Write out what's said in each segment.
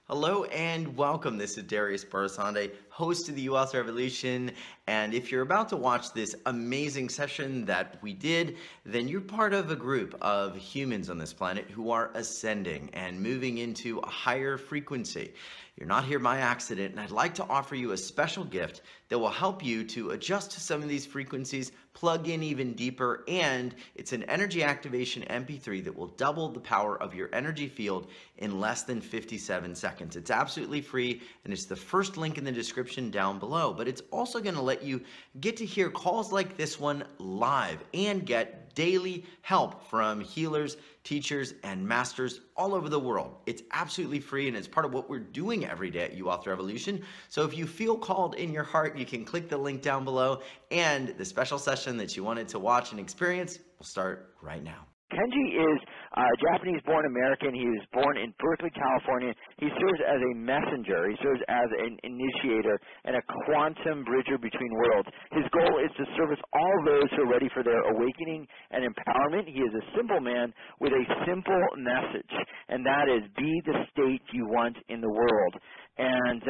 Hello and welcome. This is Darius Barazandeh, host of the U.S. Revolution. And if you're about to watch this amazing session that we did, then you're part of a group of humans on this planet who are ascending and moving into a higher frequency. You're not here by accident, and I'd like to offer you a special gift that will help you to adjust to some of these frequencies, plug in even deeper, and it's an energy activation MP3 that will double the power of your energy field in less than 57 seconds. It's absolutely free, and it's the first link in the description down below, but it's also going to let you get to hear calls like this one live and get daily help from healers, teachers, and masters all over the world. It's absolutely free, and it's part of what we're doing every day at U.S. Revolution. So if you feel called in your heart, you can click the link down below, and the special session that you wanted to watch and experience will start right now. Kenji is a Japanese-born American. He was born in Berkeley, California. He serves as a messenger. He serves as an initiator and a quantum bridger between worlds. His goal is to service all those who are ready for their awakening and empowerment. He is a simple man with a simple message, and that is be the state you want in the world. And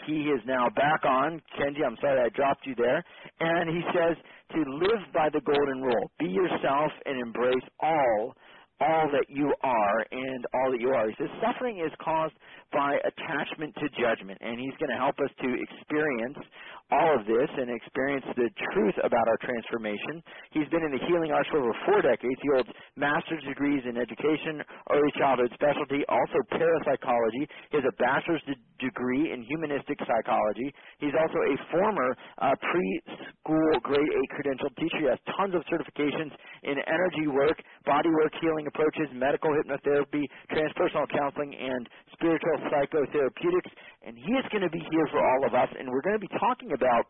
he is now back on. Kenji, I'm sorry I dropped you there. And he says to live by the golden rule. Be yourself and embrace all that you are and all that you are. He says suffering is caused by attachment to judgment, and he's going to help us to experience all of this and experience the truth about our transformation. He's been in the healing arts for over 4 decades. He holds master's degrees in education, early childhood specialty, also parapsychology. He has a bachelor's degree in humanistic psychology. He's also a former preschool grade 8 credentialed teacher. He has tons of certifications in energy work, body work, healing approaches, medical hypnotherapy, transpersonal counseling, and spiritual psychotherapeutics. And he is going to be here for all of us, and we're going to be talking about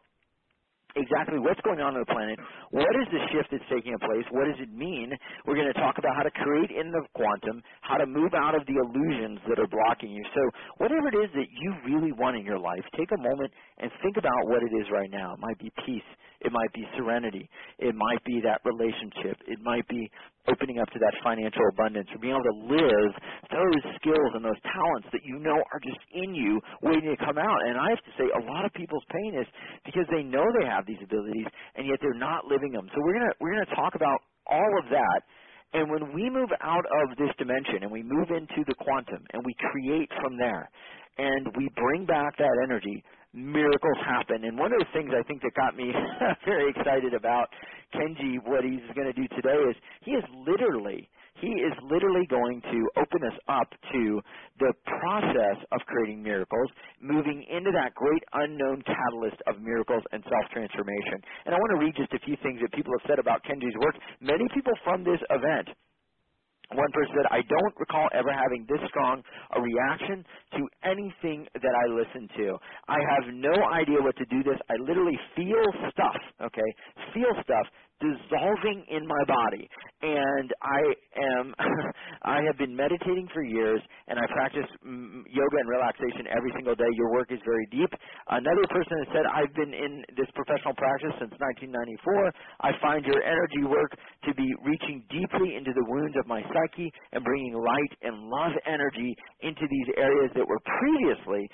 exactly what's going on the planet, what is the shift that's taking place, what does it mean. We're going to talk about how to create in the quantum, how to move out of the illusions that are blocking you. So whatever it is that you really want in your life, take a moment and think about what it is right now. It might be peace. It might be serenity. It might be that relationship. It might be opening up to that financial abundance, or being able to live those skills and those talents that you know are just in you waiting to come out. And I have to say, a lot of people's pain is because they know they have these abilities, and yet they're not living them. So we're gonna talk about all of that. And when we move out of this dimension and we move into the quantum and we create from there and we bring back that energy, miracles happen. And one of the things I think that got me very excited about Kenji, what he's going to do today is he is literally going to open us up to the process of creating miracles, moving into that great unknown catalyst of miracles and self-transformation. And I want to read just a few things that people have said about Kenji's work. Many people from this event, one person said, I don't recall ever having this strong a reaction to anything that I listen to. I have no idea what to do this. I literally feel stuff, okay, dissolving in my body. And I have been meditating for years, and I practice yoga and relaxation every single day. Your work is very deep. Another person has said, I've been in this professional practice since 1994. I find your energy work to be reaching deeply into the wounds of my psyche and bringing light and love energy into these areas that were previously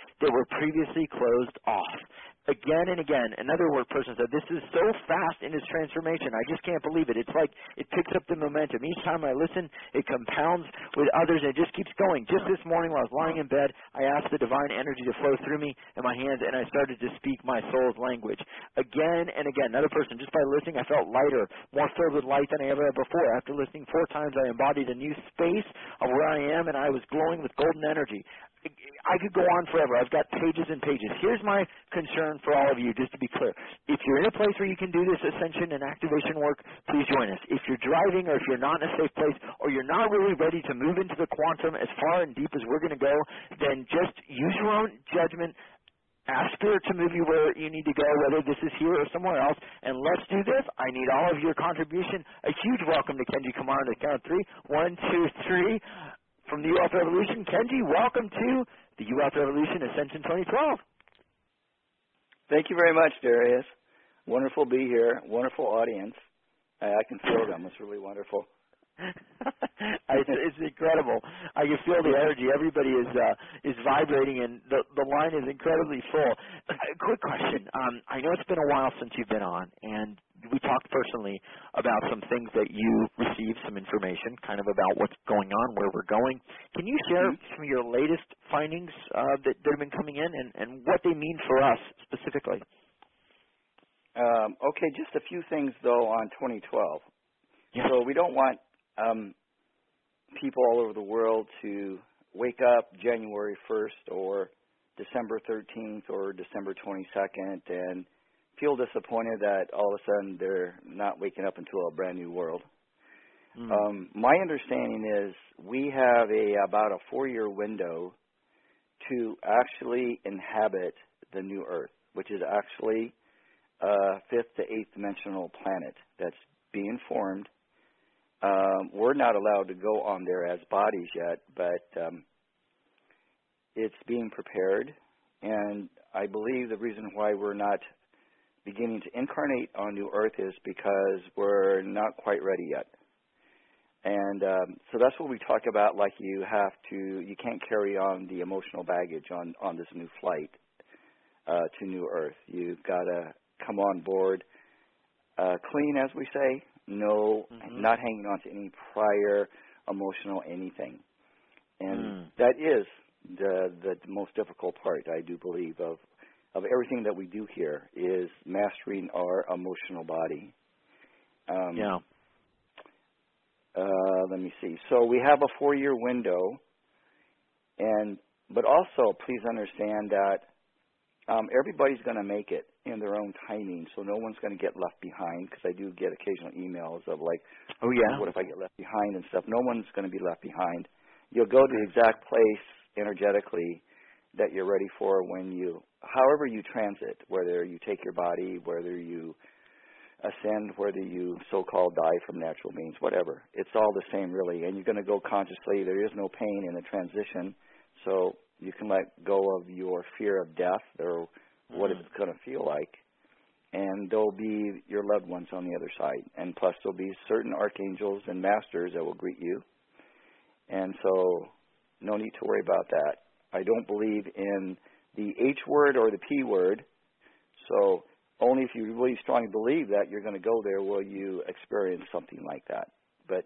closed off. Again and again, another person said, this is so fast in his transformation. I just can't believe it. It's like it picks up the momentum. Each time I listen, it compounds with others, and it just keeps going. Just this morning while I was lying in bed, I asked the divine energy to flow through me and my hands, and I started to speak my soul's language. Again and again, another person, just by listening, I felt lighter, more filled with light than I ever had before. After listening 4 times, I embodied a new space of where I am, and I was glowing with golden energy. I could go on forever. I've got pages and pages. Here's my concern for all of you, just to be clear. If you're in a place where you can do this ascension and activation work, please join us. If you're driving or if you're not in a safe place or you're not really ready to move into the quantum as far and deep as we're going to go, then just use your own judgment. Ask Spirit to move you where you need to go, whether this is here or somewhere else, and let's do this. I need all of your contribution. A huge welcome to Kenji Kumara on the count of 3. 1, 2, 3. From the U.S. Revolution, Kenji, welcome to the U.S. Revolution Ascension 2012. Thank you very much, Darius. Wonderful to be here. Wonderful audience. I can feel them. It's really wonderful. It's incredible. I can feel the energy. Everybody is vibrating, and the line is incredibly full. Quick question. I know it's been a while since you've been on, and we talked personally about some things that you received, some information, kind of about what's going on, where we're going. Can you share some of your latest findings that have been coming in, and what they mean for us specifically? Okay, just a few things, though, on 2012. Yes. So we don't want people all over the world to wake up January 1st or December 13th or December 22nd and feel disappointed that all of a sudden they're not waking up into a brand new world. My understanding is we have about a 4-year window to actually inhabit the new Earth, which is actually a 5th to 8th dimensional planet that's being formed. We're not allowed to go on there as bodies yet, but it's being prepared. And I believe the reason why we're not beginning to incarnate on New Earth is because we're not quite ready yet. And so that's what we talk about, like you can't carry on the emotional baggage on this new flight to New Earth. You've got to come on board clean, as we say, not hanging on to any prior emotional anything. And that is the most difficult part, I do believe, of everything that we do here is mastering our emotional body. Let me see. So we have a 4-year window, but also please understand that everybody's going to make it in their own timing, so no one's going to get left behind, because I do get occasional emails of like, oh yeah, what if I get left behind and stuff. No one's going to be left behind. You'll go to the exact place energetically that you're ready for however you transit, whether you take your body, whether you ascend, whether you so-called die from natural means, whatever. It's all the same, really, and you're going to go consciously. There is no pain in the transition, so you can let go of your fear of death or what it's going to feel like, and there'll be your loved ones on the other side. And plus there'll be certain archangels and masters that will greet you, and so no need to worry about that. I don't believe in the H word or the P word, so only if you really strongly believe that you're going to go there will you experience something like that. But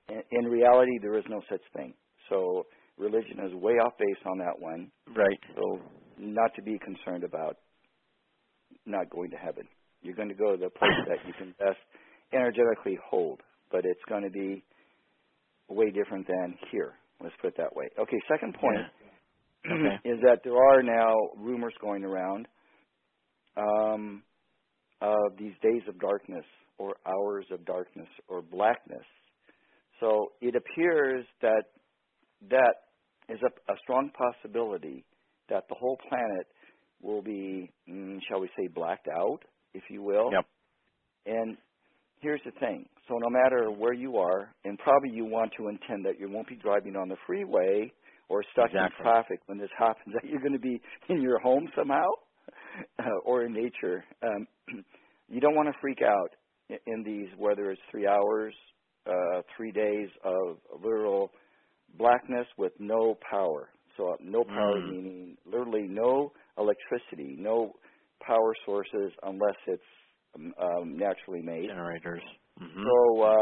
in reality, there is no such thing. So religion is way off base on that one. Right. So not to be concerned about not going to heaven. You're going to go to the place that you can best energetically hold, but it's going to be way different than here. Let's put it that way. Okay, second point is that there are now rumors going around of these days of darkness or hours of darkness or blackness. So it appears that is a strong possibility that the whole planet will be, shall we say, blacked out, if you will. Yep. And here's the thing. So no matter where you are, and probably you want to intend that you won't be driving on the freeway or stuck in traffic when this happens, that you're going to be in your home somehow or in nature. You don't want to freak out in these, whether it's 3 hours, 3 days of literal blackness with no power. So no power meaning literally no electricity, no power sources unless it's naturally made. Generators. So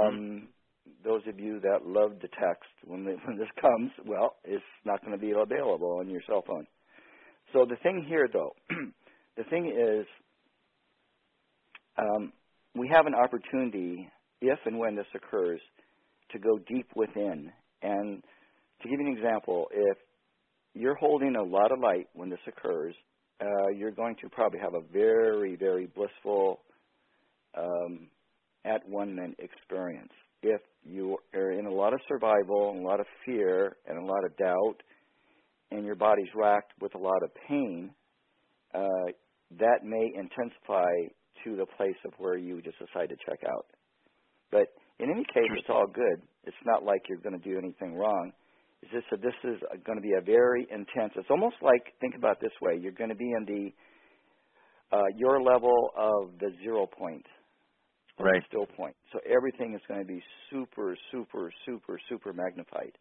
those of you that love to text, when this comes, well, it's not going to be available on your cell phone. So the thing here, though, the thing is we have an opportunity, if and when this occurs, to go deep within. And to give you an example, if you're holding a lot of light when this occurs, you're going to probably have a very, very blissful at-one-ment experience. If you are in a lot of survival and a lot of fear and a lot of doubt and your body's racked with a lot of pain, that may intensify to the place of where you just decide to check out. But in any case, it's all good. It's not like you're going to do anything wrong. It's just that this is going to be a very intense. It's almost like, think about it this way. You're going to be in your level of the 0 point. at the still point. So everything is going to be super, super, super, super magnified.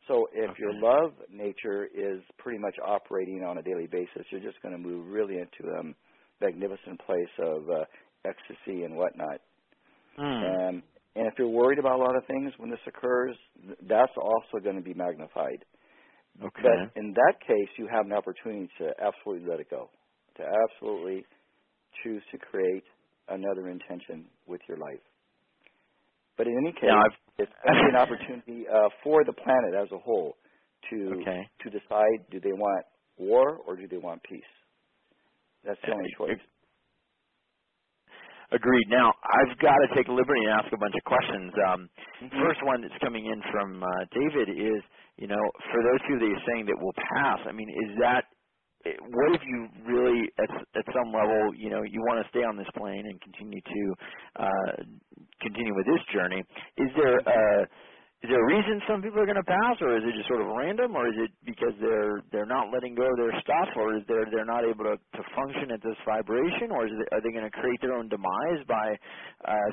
So if your love nature is pretty much operating on a daily basis, you're just going to move really into a magnificent place of ecstasy and whatnot. And if you're worried about a lot of things when this occurs, that's also going to be magnified. Okay. But in that case, you have an opportunity to absolutely let it go, to absolutely choose to create another intention with your life. But in any case, it's an opportunity for the planet as a whole to decide, do they want war or do they want peace? That's the only choice. Agreed. Now, I've got to take liberty and ask a bunch of questions. First one that's coming in from David is, for those people that you're saying that will pass, I mean, what if you really, at some level, you want to stay on this plane and continue with this journey? Is there a reason some people are going to pass, or is it just sort of random, or is it because they're not letting go of their stuff, or is they're not able to function at this vibration, or are they going to create their own demise by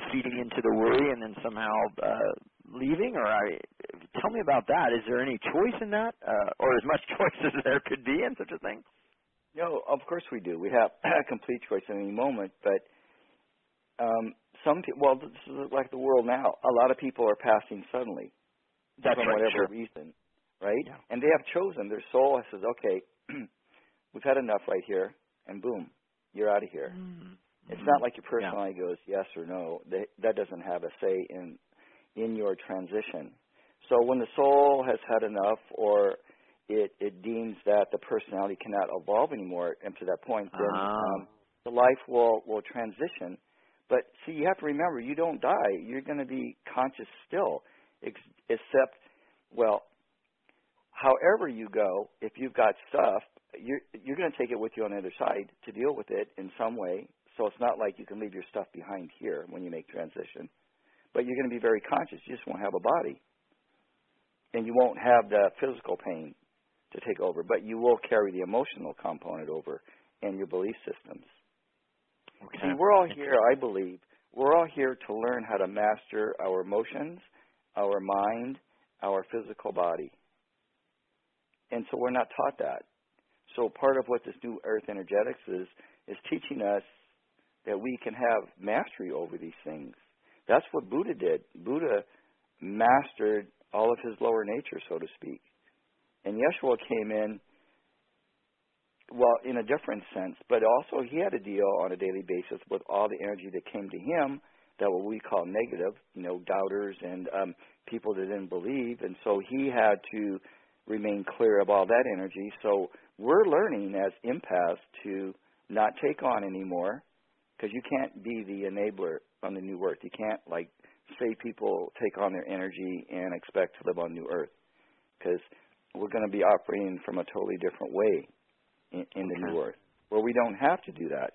feeding into the worry and then somehow leaving? Or tell me about that. Is there any choice in that, or as much choice as there could be in such a thing? No, of course we do. We have complete choice at any moment, but some people, well, this is like the world now. A lot of people are passing suddenly. That's for right, whatever reason, right? Yeah. And they have chosen. Their soul says, okay, we've had enough right here, and boom, you're out of here. It's not like your personality goes yes or no. That doesn't have a say in your transition. So when the soul has had enough, or it deems that the personality cannot evolve anymore up to that point, then the life will transition. But see, you have to remember, you don't die. You're going to be conscious still, except, well, however you go, if you've got stuff, you're going to take it with you on the other side to deal with it in some way. So it's not like you can leave your stuff behind here when you make transition. But you're going to be very conscious. You just won't have a body. And you won't have the physical pain to take over. But you will carry the emotional component over and your belief systems. Okay. See, we're all here, I believe, we're all here to learn how to master our emotions, our mind, our physical body. And so we're not taught that. So part of what this new earth energetics is teaching us that we can have mastery over these things. That's what Buddha did. Buddha mastered all of his lower nature, so to speak. And Yeshua came in, well, in a different sense, but also he had to deal on a daily basis with all the energy that came to him that what we call negative, doubters and people that didn't believe. And so he had to remain clear of all that energy. So we're learning as empaths to not take on anymore, because you can't be the enabler on the new earth. You can't, say people take on their energy and expect to live on new earth, because we're going to be operating from a totally different way in the new earth, where we don't have to do that.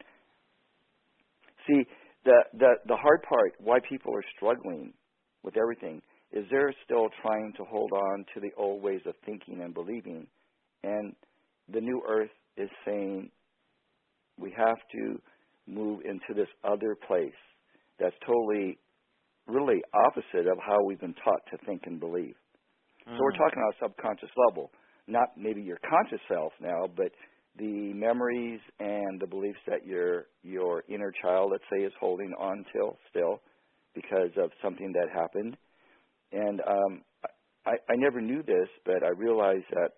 See, the hard part, why people are struggling with everything, is they're still trying to hold on to the old ways of thinking and believing. And the new earth is saying we have to move into this other place that's totally, really opposite of how we've been taught to think and believe. So we're talking on a subconscious level, not maybe your conscious self now, but the memories and the beliefs that your inner child, let's say, is holding on to still because of something that happened. And I never knew this, but I realized that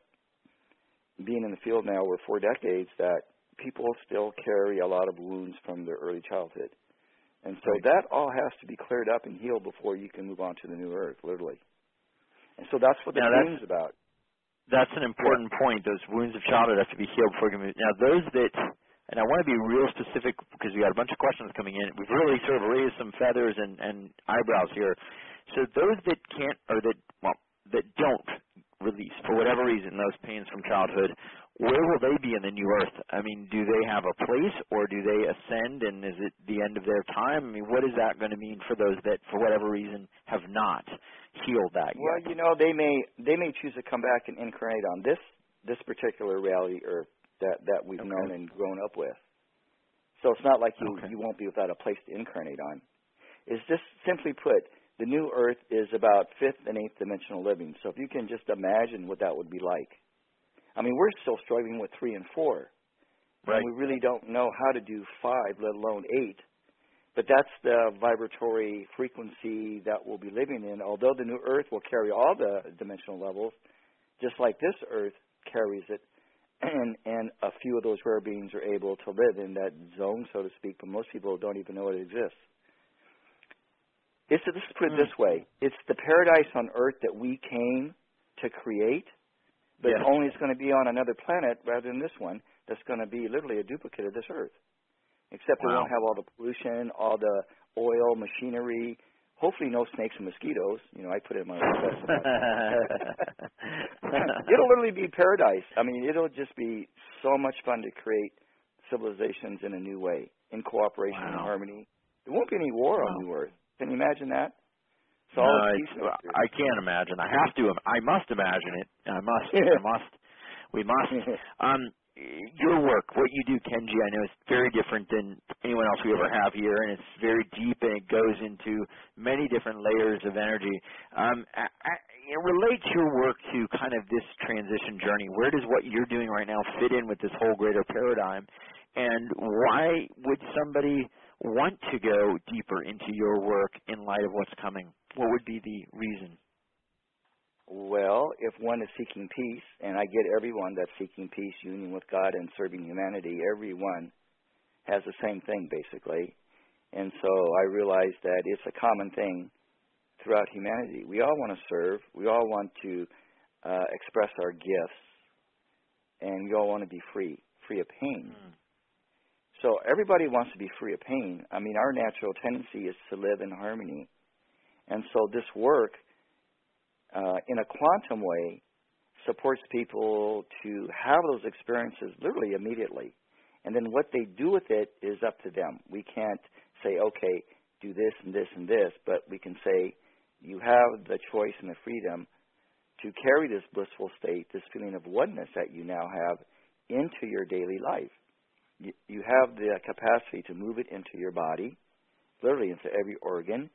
being in the field now over 4 decades, that people still carry a lot of wounds from their early childhood. And so that all has to be cleared up and healed before you can move on to the new earth, literally. And so that's what the theme's about. That's an important point. Those wounds of childhood have to be healed before you can move. Now, those that, and I want to be real specific because we got a bunch of questions coming in. We've really sort of raised some feathers and eyebrows here. So those that can't, or that don't release for whatever reason those pains from childhood, where will they be in the new earth? I mean, do they have a place, or do they ascend, and is it the end of their time? I mean, what is that going to mean for those that, for whatever reason, have not healed that yet? Well, they may choose to come back and incarnate on this particular reality earth that we've known and grown up with. So it's not like you won't be without a place to incarnate on. is just simply put, the new Earth is about 5th and 8th dimensional living. So if you can just imagine what that would be like. I mean, we're still struggling with 3 and 4. Right. And we really don't know how to do 5, let alone 8. But that's the vibratory frequency that we'll be living in. Although the new Earth will carry all the dimensional levels, just like this Earth carries it, and a few of those rare beings are able to live in that zone, so to speak, but most people don't even know it exists. Let's put it this way. It's the paradise on Earth that we came to create, but only it's going to be on another planet rather than this one that's going to be literally a duplicate of this Earth. Except it won't have all the pollution, all the oil, machinery, hopefully no snakes and mosquitoes. You know, I put it in my request. It'll literally be paradise. I mean, it'll just be so much fun to create civilizations in a new way, in cooperation and harmony. There won't be any war on New Earth. Can you imagine that? So I can't imagine. I have to. I must imagine it. I must. I must. We must. Your work, what you do, Kenji, I know is very different than anyone else we ever have here, and it's very deep, and it goes into many different layers of energy. Relate your work to kind of this transition journey. Where does what you're doing right now fit in with this whole greater paradigm, and why would somebody want to go deeper into your work in light of what's coming? What would be the reason? Well, if one is seeking peace, and I get everyone that's seeking peace, union with God, and serving humanity, everyone has the same thing, basically. And so I realize that it's a common thing throughout humanity. We all want to serve. We all want to express our gifts, and we all want to be free of pain. So everybody wants to be free of pain. I mean, our natural tendency is to live in harmony. And so this work, in a quantum way, supports people to have those experiences literally immediately. And then what they do with it is up to them. We can't say, okay, do this and this and this, but we can say you have the choice and the freedom to carry this blissful state, this feeling of oneness that you now have into your daily life. You have the capacity to move it into your body, literally into every organ,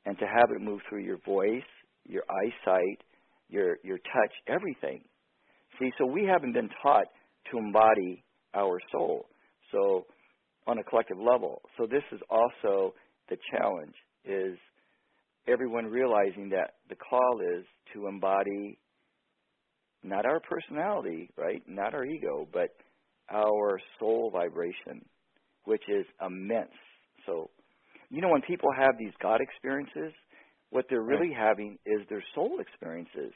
and to have it move through your voice, your eyesight, your touch, everything. See, so we haven't been taught to embody our soul, so on a collective level. So this is also the challenge, is everyone realizing that the call is to embody not our personality, right, not our ego, but our soul vibration, which is immense. So, you know, when people have these God experiences, what they're really having is their soul experiences.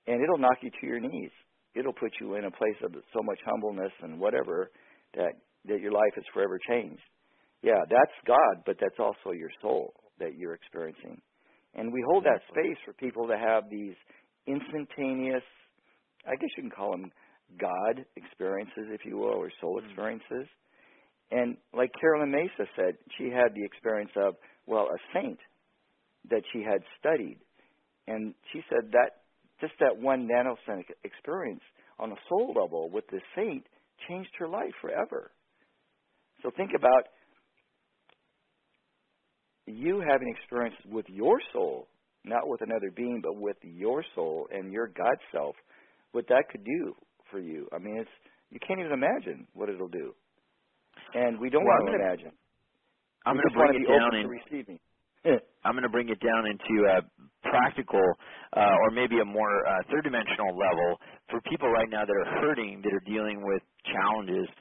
And it'll knock you to your knees. It'll put you in a place of so much humbleness and whatever that your life is forever changed. Yeah, that's God, but that's also your soul that you're experiencing. And we hold that space for people to have these instantaneous, I guess you can call them God experiences, if you will, or soul experiences. And like Carolyn Mesa said, she had the experience of, well, a saint that she had studied. And she said that just that one nanosecond experience on a soul level with the saint changed her life forever. So think about you having experience with your soul, not with another being, but with your soul and your God self, what that could do for you. I mean, you can't even imagine what it'll do. And we don't want to imagine. I'm going to bring it down to receiving. I'm going to bring it down into a practical or maybe a more third-dimensional level for people right now that are hurting, that are dealing with challenges,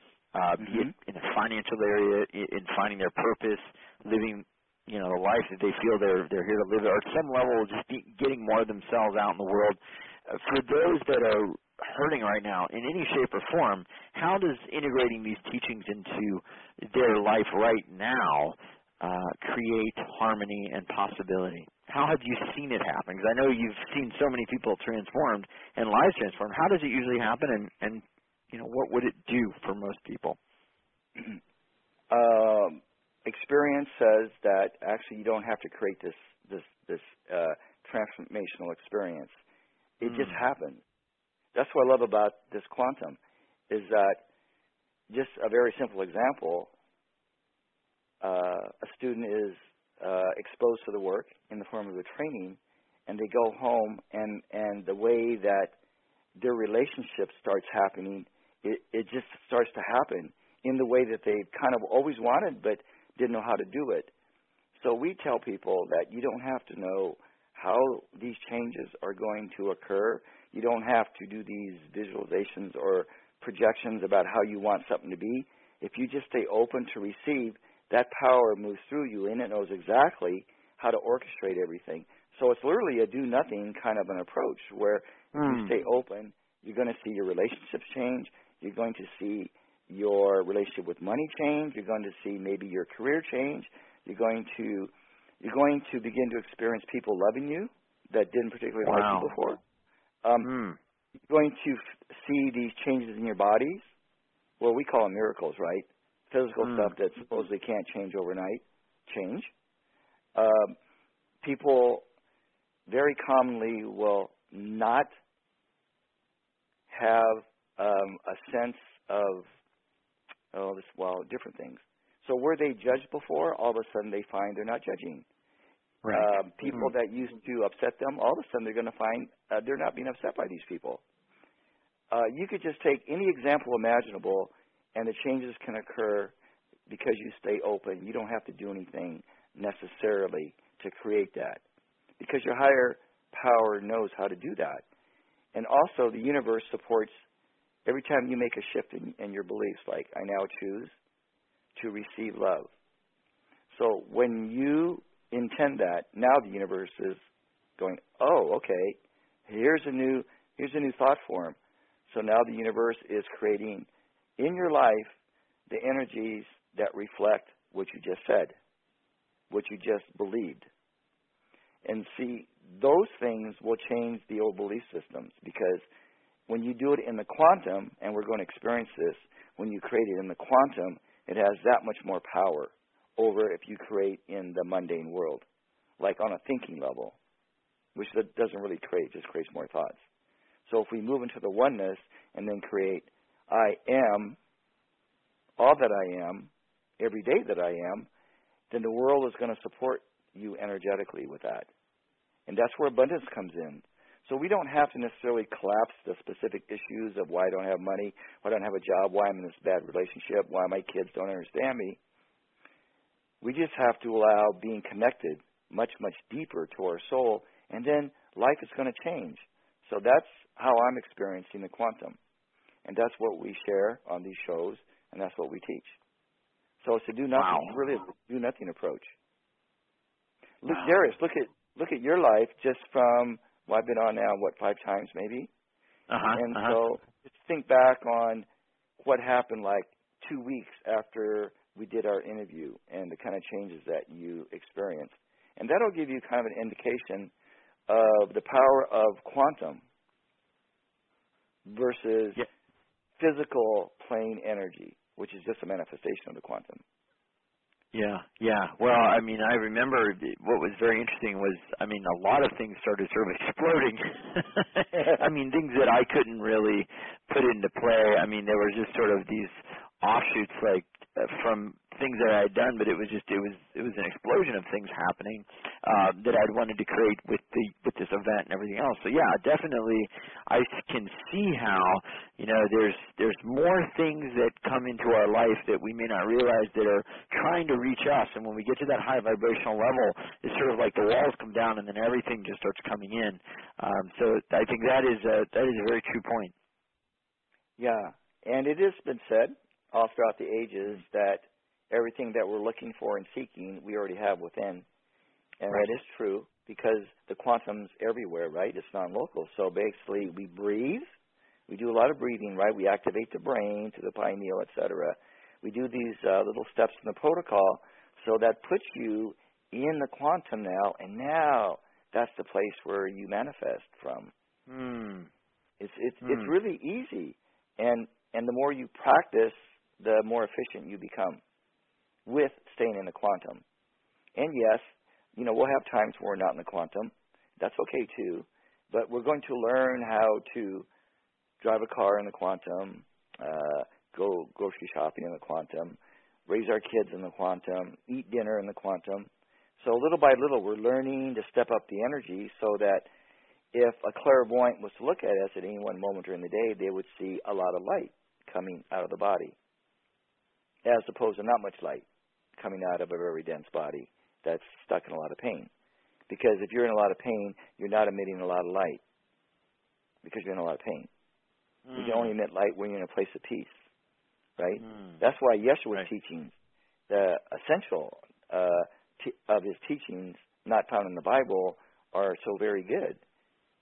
be it in the financial area, in finding their purpose, living, you know, the life that they feel they're here to live, or at some level just getting more of themselves out in the world. For those that are hurting right now in any shape or form, how does integrating these teachings into their life right now create harmony and possibility? How have you seen it happen? Because I know you've seen so many people transformed and lives transformed. How does it usually happen, and you know, what would it do for most people? Experience says that actually you don't have to create this transformational experience. It just happens. That's what I love about this quantum, is that just a very simple example. a student is exposed to the work in the form of a training, and they go home, and the way that their relationship starts happening, it just starts to happen in the way that they kind of always wanted but didn't know how to do it. So we tell people that you don't have to know how these changes are going to occur. You don't have to do these visualizations or projections about how you want something to be. If you just stay open to receive, that power moves through you, and it knows exactly how to orchestrate everything. So it's literally a do-nothing kind of an approach where if you stay open, you're going to see your relationships change. You're going to see your relationship with money change. You're going to see maybe your career change. You're going to begin to experience people loving you that didn't particularly like you before. You're going to see these changes in your bodies. Well, we call them miracles, right? Physical stuff that supposedly can't change overnight, change. People very commonly will not have a sense of, different things. So were they judged before, all of a sudden they find they're not judging. Right. People that used to upset them, all of a sudden they're going to find they're not being upset by these people. You could just take any example imaginable, and the changes can occur because you stay open. You don't have to do anything necessarily to create that, because your higher power knows how to do that. And also the universe supports every time you make a shift in your beliefs, like I now choose to receive love. So when you intend that, now the universe is going, oh, okay, here's a new thought form. So now the universe is creating in your life the energies that reflect what you just said, what you just believed. And see, those things will change the old belief systems, because when you do it in the quantum, and we're going to experience this, when you create it in the quantum, it has that much more power over if you create in the mundane world, like on a thinking level, which doesn't really create, just creates more thoughts. So if we move into the oneness and then create, I am, all that I am, every day that I am, then the world is going to support you energetically with that. And that's where abundance comes in. So we don't have to necessarily collapse the specific issues of why I don't have money, why I don't have a job, why I'm in this bad relationship, why my kids don't understand me. We just have to allow being connected much, much deeper to our soul, and then life is going to change. So that's how I'm experiencing the quantum. And that's what we share on these shows, and that's what we teach. So it's a do nothing, really a do nothing approach. Look, Darius, look at your life just from, well, I've been on now, 5 times maybe? So just think back on what happened like 2 weeks after we did our interview and the kind of changes that you experienced. And that'll give you kind of an indication of the power of quantum versus physical plane energy, which is just a manifestation of the quantum. Yeah. Well, I mean, I remember what was very interesting was, I mean, a lot of things started sort of exploding. I mean, things that I couldn't really put into play. I mean, there were just sort of these offshoots, like from things that I had done, but it was an explosion of things happening that I'd wanted to create with this event and everything else. So yeah, definitely, I can see how, you know, there's more things that come into our life that we may not realize that are trying to reach us, and when we get to that high vibrational level, it's sort of like the walls come down and then everything just starts coming in. So I think that is a very true point. Yeah, and it has been said all throughout the ages that everything that we're looking for and seeking, we already have within. And that is true because the quantum's everywhere, right? It's non-local. So basically we breathe. We do a lot of breathing, right? We activate the brain to the pineal, et cetera. We do these little steps in the protocol. So that puts you in the quantum now, and now that's the place where you manifest from. It's really easy. And the more you practice, the more efficient you become with staying in the quantum. And yes, you know, we'll have times where we're not in the quantum. That's okay too. But we're going to learn how to drive a car in the quantum, go grocery shopping in the quantum, raise our kids in the quantum, eat dinner in the quantum. So little by little, we're learning to step up the energy so that if a clairvoyant was to look at us at any one moment during the day, they would see a lot of light coming out of the body, as opposed to not much light coming out of a very dense body that's stuck in a lot of pain. Because if you're in a lot of pain, you're not emitting a lot of light because you're in a lot of pain. You can only emit light when you're in a place of peace, right? That's why Yeshua's teachings, the essential of his teachings, not found in the Bible, are so very good.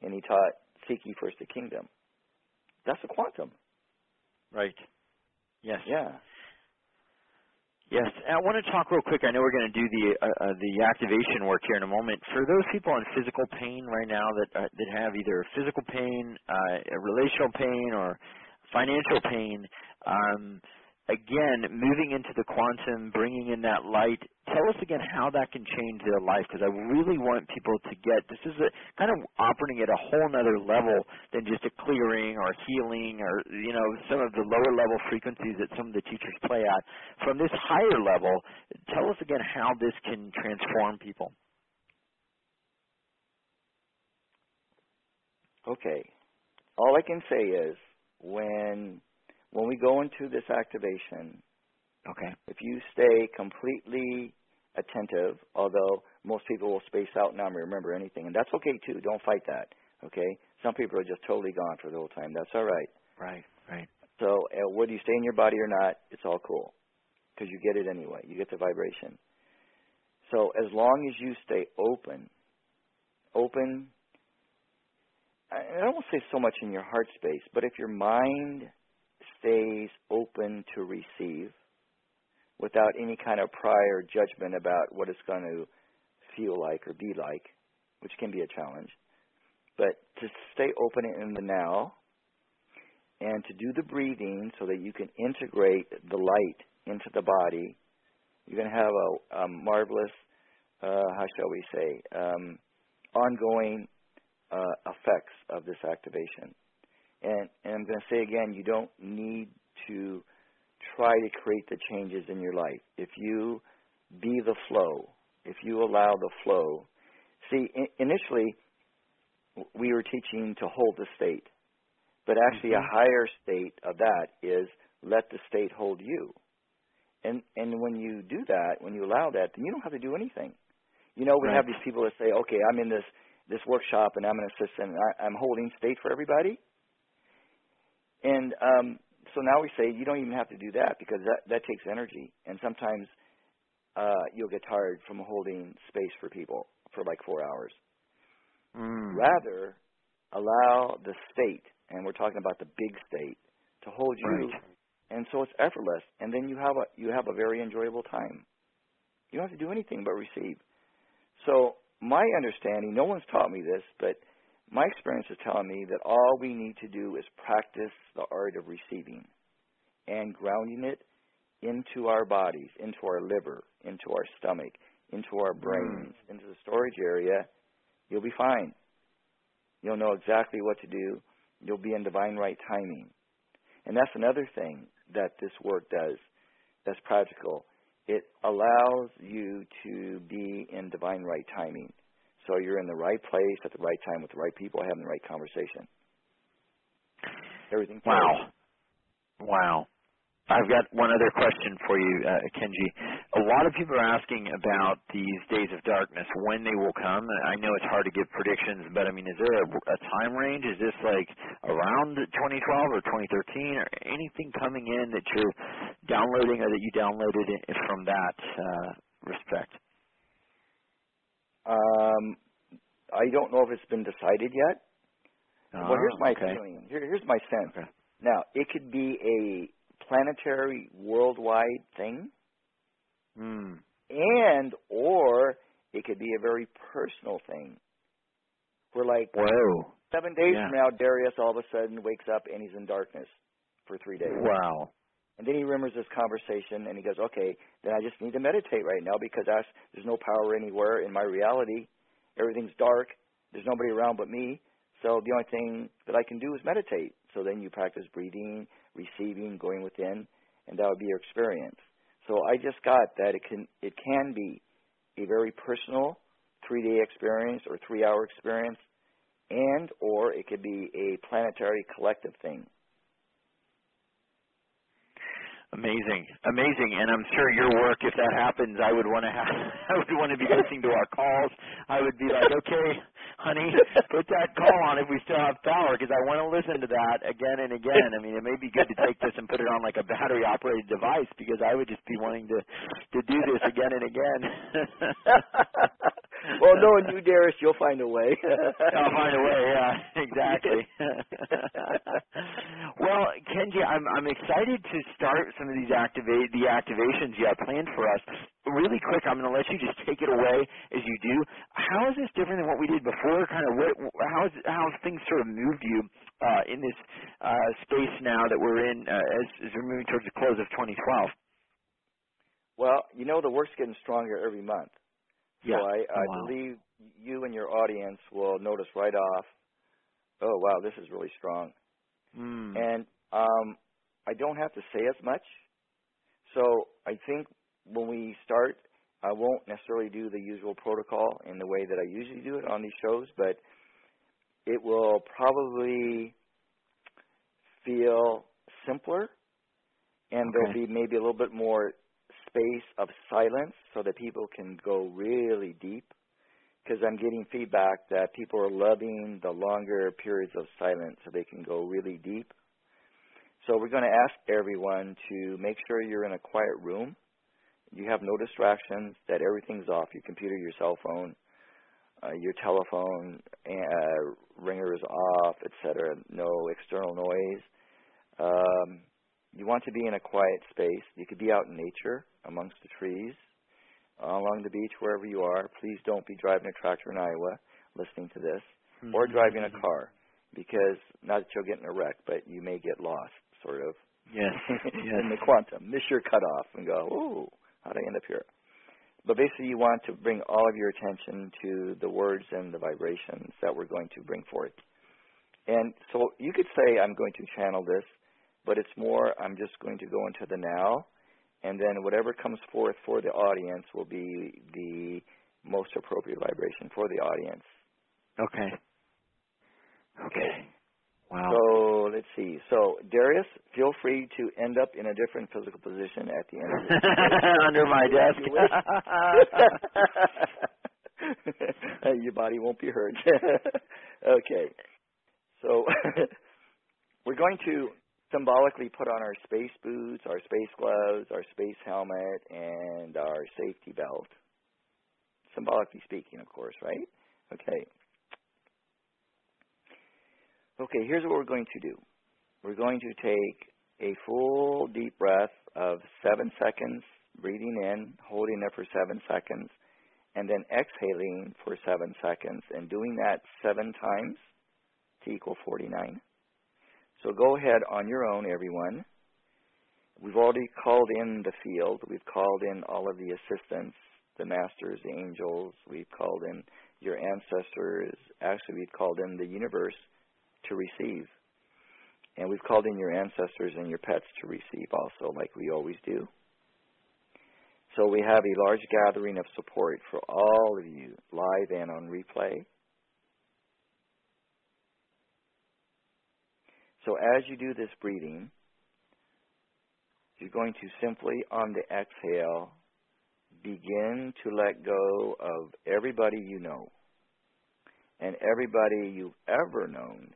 And he taught, seek ye first the kingdom. That's the quantum. Right. Yes. Yeah. Yes. I want to talk real quick. I know we're going to do the activation work here in a moment. For those people in physical pain right now that have either physical pain, relational pain, or financial pain, again, moving into the quantum, bringing in that light, tell us again how that can change their life, because I really want people to get, this is kind of operating at a whole nother level than just a clearing or healing or, you know, some of the lower level frequencies that some of the teachers play at. From this higher level, tell us again how this can transform people. Okay. All I can say is when we go into this activation, okay, if you stay completely attentive, although most people will space out and not remember anything, and that's okay too. Don't fight that, okay? Some people are just totally gone for the whole time. That's all right. Right, right. So whether you stay in your body or not, it's all cool because you get it anyway. You get the vibration. So as long as you stay open, I don't want to say so much in your heart space, but if your mind stays open to receive without any kind of prior judgment about what it's going to feel like or be like, which can be a challenge, but to stay open in the now and to do the breathing so that you can integrate the light into the body, you're going to have a marvelous, how shall we say, ongoing effects of this activation. And I'm going to say again, you don't need to try to create the changes in your life. If you be the flow, if you allow the flow. See, initially, we were teaching to hold the state. But actually a higher state of that is let the state hold you. And when you do that, when you allow that, then you don't have to do anything. You know, we have these people that say, okay, I'm in this workshop and I'm an assistant and I'm holding state for everybody. And so now we say you don't even have to do that because that takes energy. And sometimes you'll get tired from holding space for people for like 4 hours. Rather, allow the state, and we're talking about the big state, to hold you. And so it's effortless. And then you have a very enjoyable time. You don't have to do anything but receive. So my understanding, no one's taught me this, but my experience is telling me that all we need to do is practice the art of receiving and grounding it into our bodies, into our liver, into our stomach, into our brains, into the storage area. You'll be fine. You'll know exactly what to do. You'll be in divine right timing. And that's another thing that this work does that's practical. It allows you to be in divine right timing. So you're in the right place at the right time with the right people having the right conversation. Everything. Wow. I've got one other question for you, Kenji. A lot of people are asking about these days of darkness, when they will come. I know it's hard to give predictions, but I mean, is there a time range? Is this like around 2012 or 2013 or anything coming in that you're downloading or that you downloaded from that respect? I don't know if it's been decided yet. Well, here's my feeling. Here's my sense. Okay. Now, it could be a planetary, worldwide thing, and or it could be a very personal thing. We're like, 7 days from now, Darius all of a sudden wakes up and he's in darkness for 3 days. Wow. And then he remembers this conversation and he goes, okay, then I just need to meditate right now because there's no power anywhere in my reality. Everything's dark. There's nobody around but me. So the only thing that I can do is meditate. So then you practice breathing, receiving, going within, and that would be your experience. So I just got that it can be a very personal 3-day experience or 3-hour experience, and or it could be a planetary collective thing. Amazing, amazing, and I'm sure your work, if that happens, I would want to be listening to our calls. I would be like, okay, honey, put that call on if we still have power, because I want to listen to that again and again. I mean, it may be good to take this and put it on like a battery-operated device, because I would just be wanting to do this again and again. Well, knowing you, Darius, you'll find a way. I'll find a way, yeah, exactly. Well, Kenji, I'm excited to start some of these activations you have planned for us. Really quick, I'm going to let you just take it away as you do. How is this different than what we did before? Kind of how have things sort of moved you in this space now that we're in as we're moving towards the close of 2012? Well, the work's getting stronger every month. So Yeah. I believe you and your audience will notice right off, oh, wow, this is really strong. And I don't have to say as much. So I think when we start, I won't necessarily do the usual protocol in the way that I usually do it on these shows, but it will probably feel simpler, and there'll be maybe a little bit more space of silence so that people can go really deep, because I'm getting feedback that people are loving the longer periods of silence so they can go really deep. So we're going to ask everyone to make sure you're in a quiet room. You have no distractions, that everything's off, your computer, your cell phone, your telephone, ringer is off, etc. No external noise. You want to be in a quiet space. You could be out in nature amongst the trees, along the beach, wherever you are. Please don't be driving a tractor in Iowa listening to this, or driving a car, because not that you'll get in a wreck, but you may get lost, sort of, in the quantum. Miss your cutoff and go, ooh, how'd I end up here? But basically you want to bring all of your attention to the words and the vibrations that we're going to bring forth. And so you could say, I'm going to channel this, but it's more, I'm just going to go into the now, and then whatever comes forth for the audience will be the most appropriate vibration for the audience. Okay. Wow. So let's see. So Darius, feel free to end up in a different physical position at the end of this. Under my desk. Your body won't be hurt. Okay. So we're going to symbolically put on our space boots, our space gloves, our space helmet, and our safety belt. Symbolically speaking, of course, right? Okay. Okay, here's what we're going to do. We're going to take a full deep breath of 7 seconds, breathing in, holding it for 7 seconds, and then exhaling for 7 seconds, and doing that 7 times to equal 49. So go ahead on your own, everyone. We've already called in the field. We've called in all of the assistants, the masters, the angels. We've called in your ancestors. Actually, we've called in the universe to receive. And we've called in your ancestors and your pets to receive also, like we always do. So we have a large gathering of support for all of you, live and on replay. So as you do this breathing, you're going to simply, on the exhale, begin to let go of everybody you know and everybody you've ever known,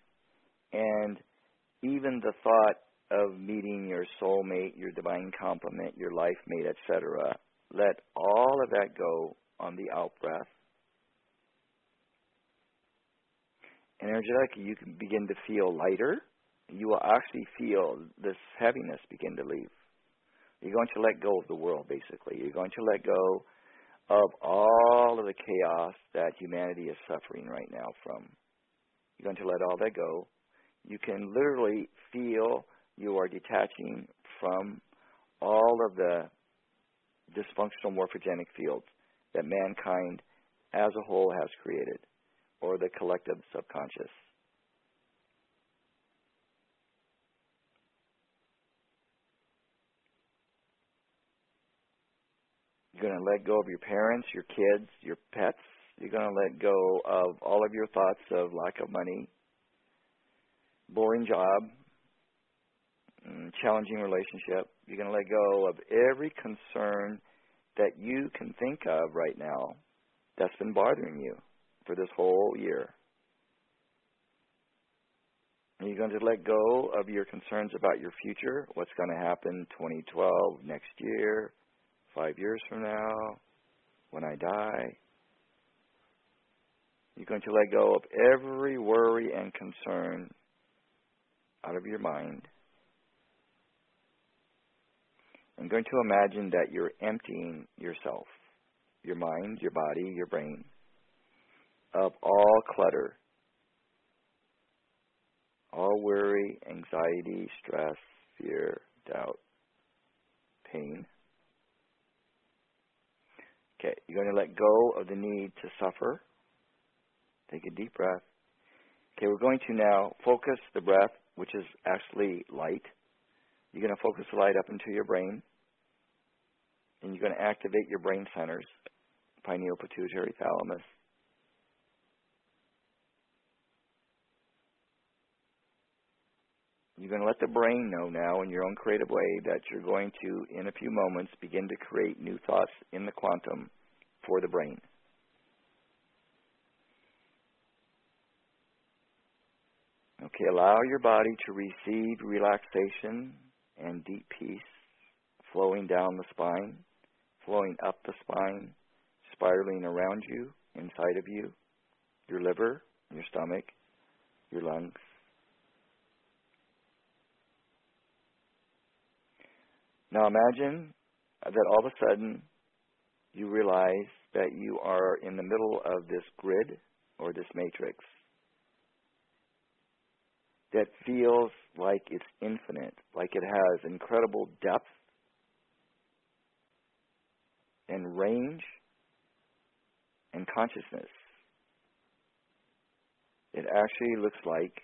and even the thought of meeting your soulmate, your divine complement, your life mate, etc. Let all of that go on the out-breath. And energetically, you can begin to feel lighter. You will actually feel this heaviness begin to leave. You're going to let go of the world, basically. You're going to let go of all of the chaos that humanity is suffering right now from. You're going to let all that go. You can literally feel you are detaching from all of the dysfunctional morphogenic fields that mankind as a whole has created, or the collective subconscious. You're going to let go of your parents, your kids, your pets. You're going to let go of all of your thoughts of lack of money, boring job, challenging relationship. You're going to let go of every concern that you can think of right now that's been bothering you for this whole year. And you're going to let go of your concerns about your future, what's going to happen 2012, next year, 5 years from now, when I die. You're going to let go of every worry and concern out of your mind. I'm going to imagine that you're emptying yourself, your mind, your body, your brain, of all clutter, all worry, anxiety, stress, fear, doubt, pain. Okay, you're going to let go of the need to suffer. Take a deep breath. Okay, we're going to now focus the breath, which is actually light. You're going to focus the light up into your brain, and you're going to activate your brain centers, pineal, pituitary, thalamus. You're going to let the brain know now in your own creative way that you're going to, in a few moments, begin to create new thoughts in the quantum for the brain. Okay, allow your body to receive relaxation and deep peace flowing down the spine, flowing up the spine, spiraling around you, inside of you, your liver, your stomach, your lungs. Now imagine that all of a sudden you realize that you are in the middle of this grid or this matrix that feels like it's infinite, like it has incredible depth and range and consciousness. It actually looks like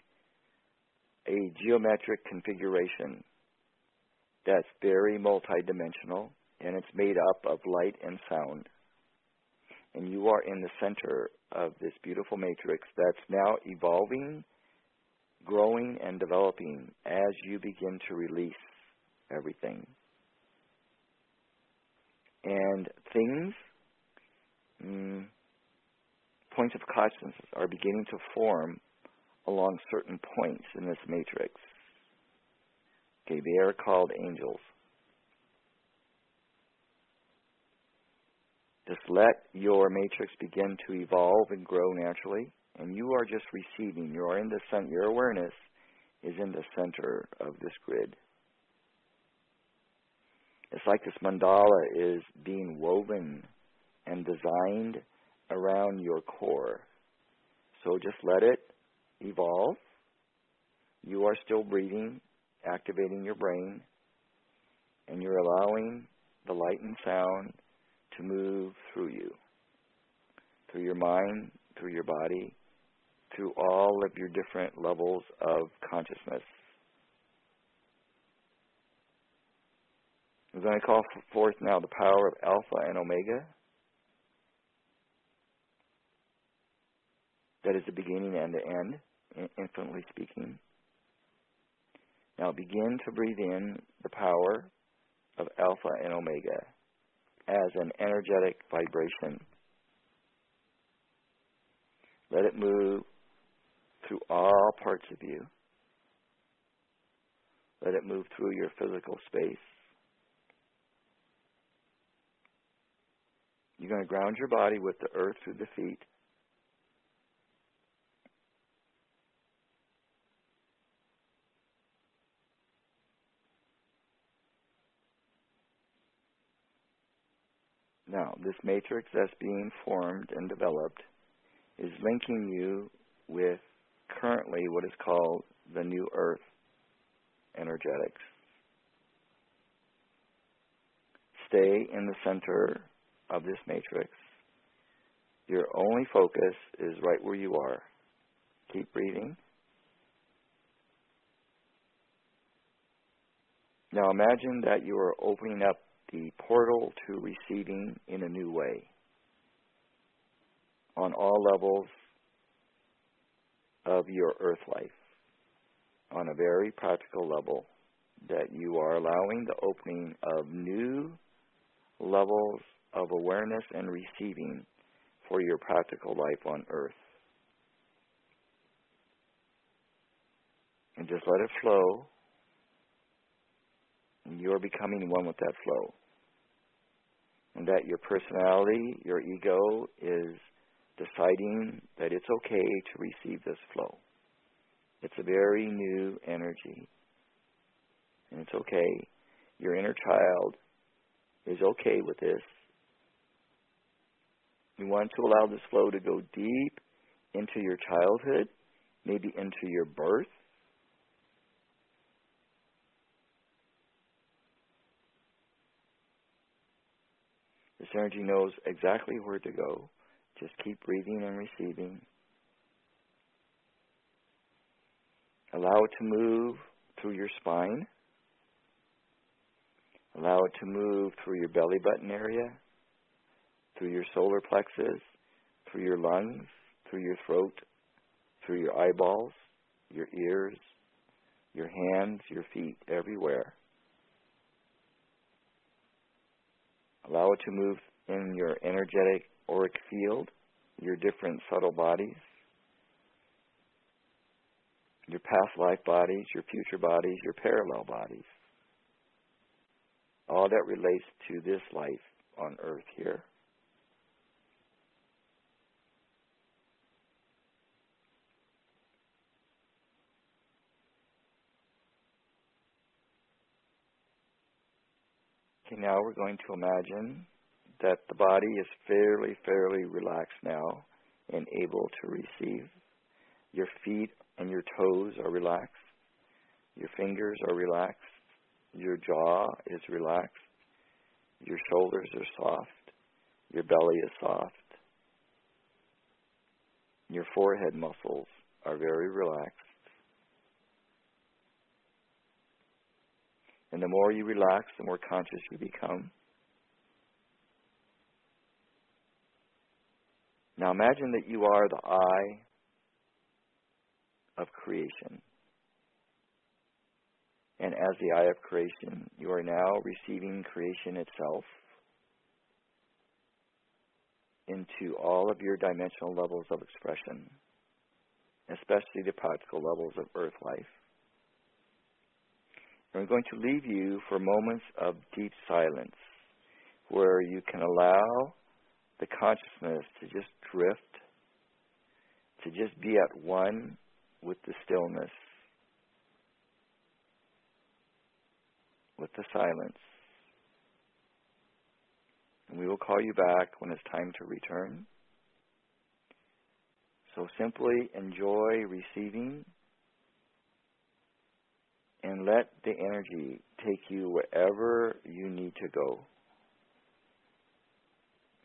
a geometric configuration that's very multidimensional, and it's made up of light and sound. And you are in the center of this beautiful matrix that's now evolving, growing, and developing as you begin to release everything. And things, points of consciousness are beginning to form along certain points in this matrix. Okay, they are called angels. Just let your matrix begin to evolve and grow naturally, and you are just receiving. You are in the center. Your awareness is in the center of this grid. It's like this mandala is being woven and designed around your core. So just let it evolve. You are still breathing, activating your brain, and you're allowing the light and sound to move through you, through your mind, through your body, through all of your different levels of consciousness. We're going to call forth now the power of Alpha and Omega. That is the beginning and the end, infinitely speaking. Now begin to breathe in the power of Alpha and Omega as an energetic vibration. Let it move through all parts of you. Let it move through your physical space. You're going to ground your body with the earth through the feet. Now, this matrix that's being formed and developed is linking you with currently what is called the New Earth energetics. Stay in the center of this matrix. Your only focus is right where you are. Keep breathing. Now imagine that you are opening up the portal to receiving in a new way on all levels of your earth life, on a very practical level, that you are allowing the opening of new levels of awareness and receiving for your practical life on earth. And just let it flow, and you're becoming one with that flow. And that your personality, your ego, is deciding that it's okay to receive this flow. It's a very new energy. And it's okay. Your inner child is okay with this. You want to allow this flow to go deep into your childhood, maybe into your birth. This energy knows exactly where to go. Just keep breathing and receiving. Allow it to move through your spine. Allow it to move through your belly button area, through your solar plexus, through your lungs, through your throat, through your eyeballs, your ears, your hands, your feet, everywhere. Allow it to move in your energetic auric field, your different subtle bodies, your past life bodies, your future bodies, your parallel bodies. All that relates to this life on earth here. Okay, now we're going to imagine that the body is fairly relaxed now and able to receive. Your feet and your toes are relaxed. Your fingers are relaxed. Your jaw is relaxed. Your shoulders are soft. Your belly is soft. Your forehead muscles are very relaxed. And the more you relax, the more conscious you become. Now imagine that you are the eye of creation. And as the eye of creation, you are now receiving creation itself into all of your dimensional levels of expression, especially the practical levels of earth life. And we're going to leave you for moments of deep silence where you can allow the consciousness to just drift, to just be at one with the stillness, with the silence. And we will call you back when it's time to return. So simply enjoy receiving and let the energy take you wherever you need to go.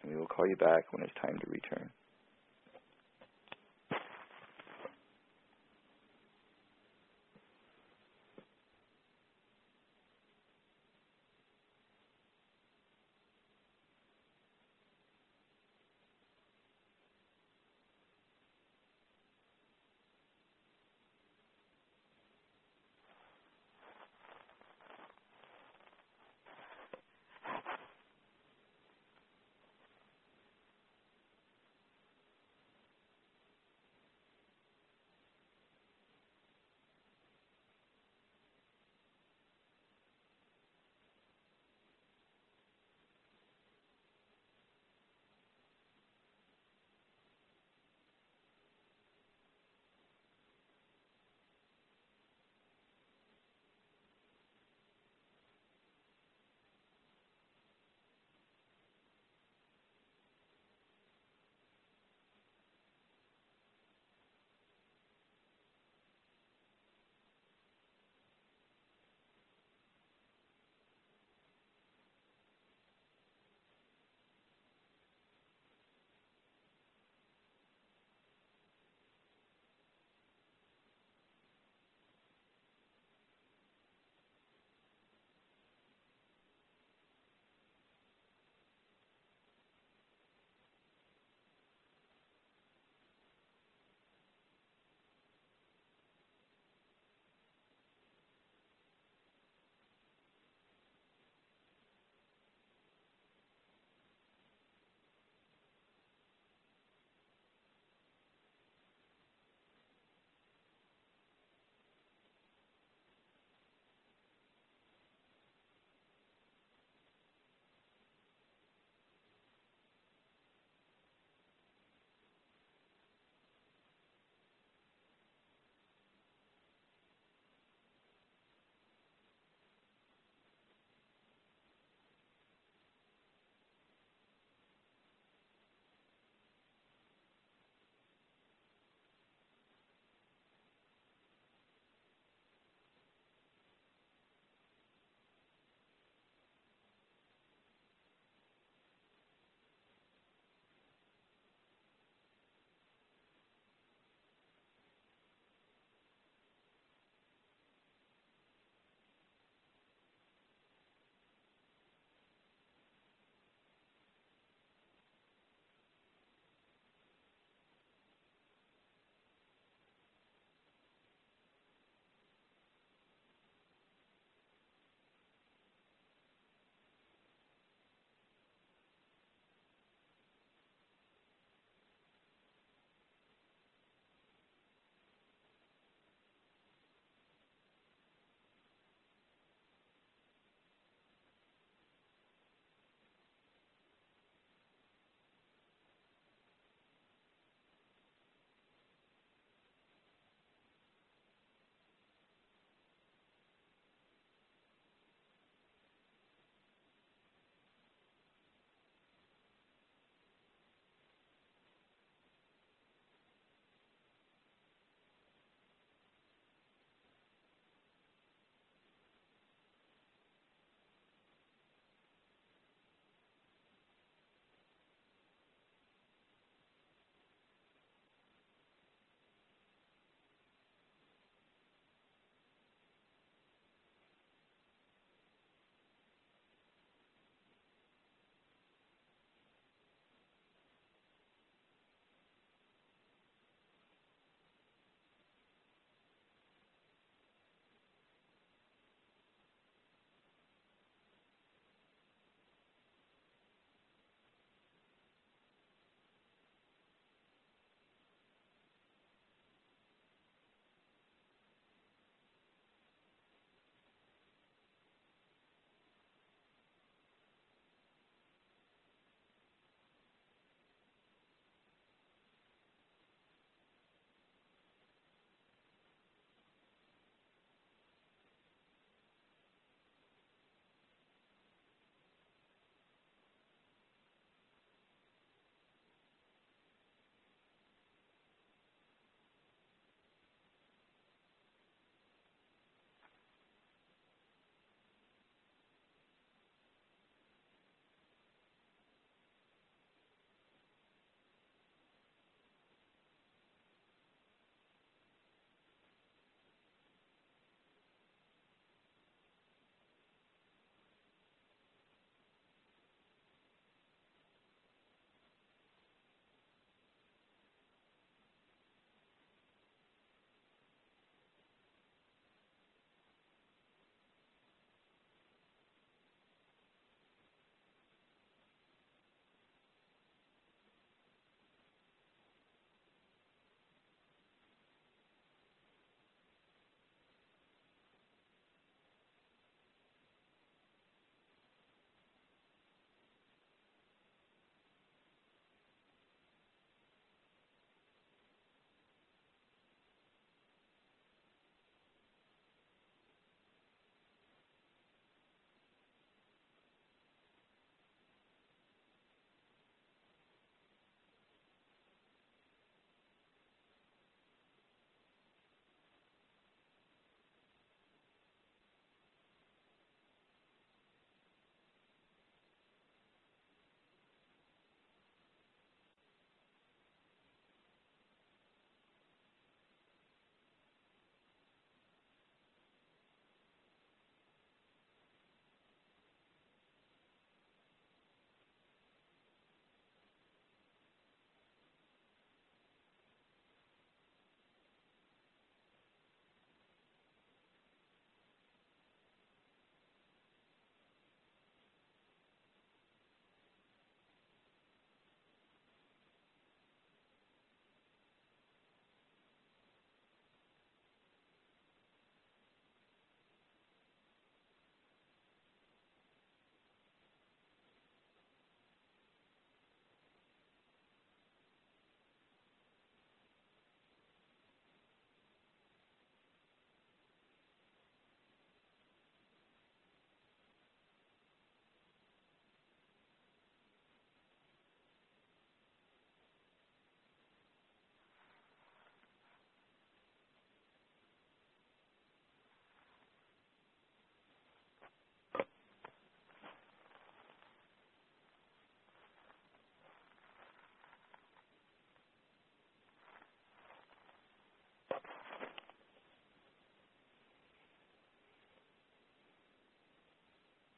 And we will call you back when it's time to return.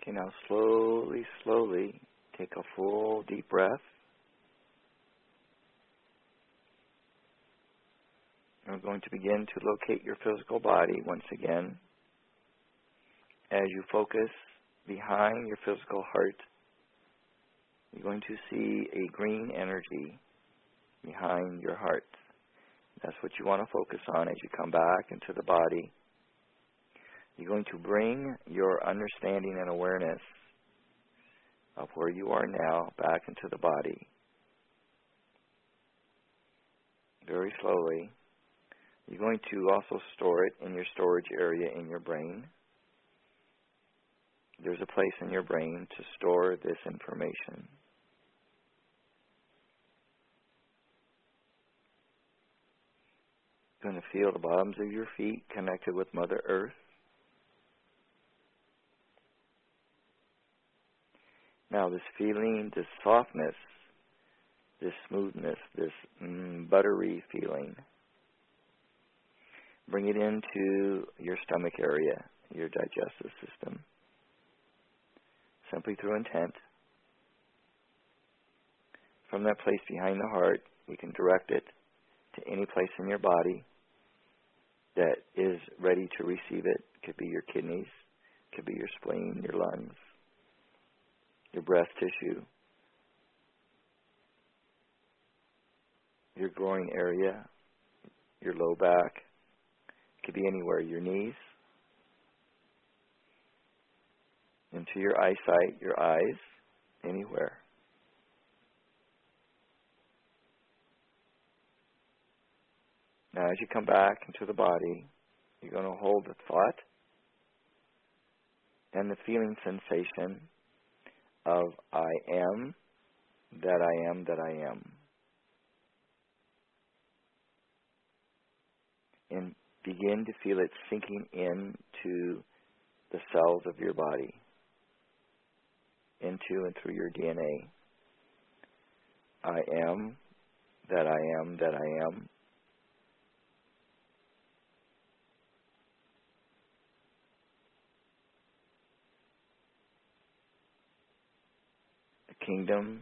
Okay, now slowly, slowly take a full deep breath. We're going to begin to locate your physical body once again. As you focus behind your physical heart, you're going to see a green energy behind your heart. That's what you want to focus on as you come back into the body. You're going to bring your understanding and awareness of where you are now back into the body. Very slowly. You're going to also store it in your storage area in your brain. There's a place in your brain to store this information. You're going to feel the bottoms of your feet connected with Mother Earth. Now this feeling, this softness, this smoothness, this buttery feeling, bring it into your stomach area, your digestive system, simply through intent. From that place behind the heart, you can direct it to any place in your body that is ready to receive it. It could be your kidneys, it could be your spleen, your lungs, your breast tissue, your groin area, your low back. It could be anywhere, your knees, into your eyesight, your eyes, anywhere. Now as you come back into the body, you're going to hold the thought and the feeling sensation of I am, that I am, that I am. And begin to feel it sinking into the cells of your body, into and through your DNA. I am, that I am, that I am. The kingdom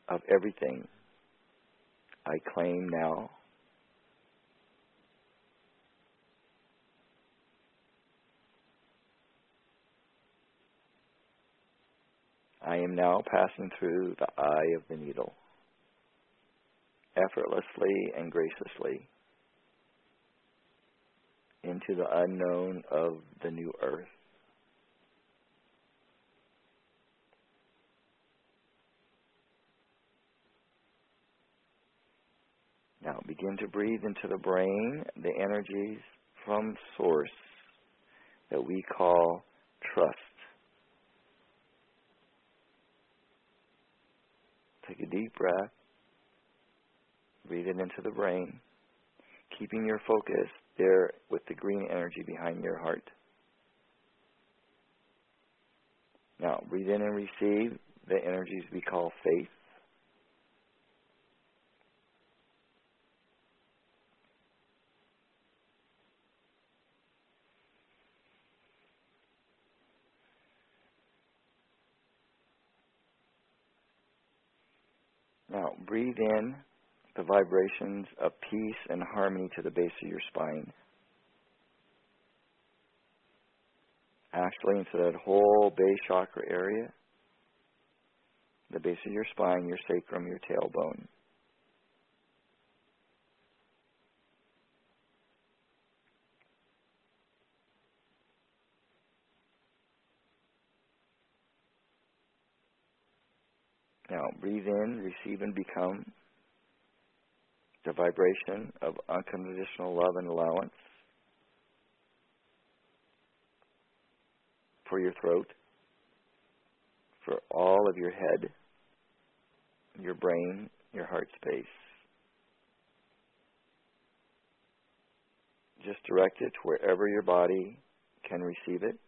of everything I claim now. I am now passing through the eye of the needle, effortlessly and graciously, into the unknown of the new earth. Now begin to breathe into the brain the energies from source that we call trust. Take a deep breath. Breathe it into the brain, keeping your focus there with the green energy behind your heart. Now breathe in and receive the energies we call faith. Now, breathe in the vibrations of peace and harmony to the base of your spine. Actually, into that whole base chakra area, the base of your spine, your sacrum, your tailbone. Now, breathe in, receive, and become the vibration of unconditional love and allowance for your throat, for all of your head, your brain, your heart space. Just direct it to wherever your body can receive it.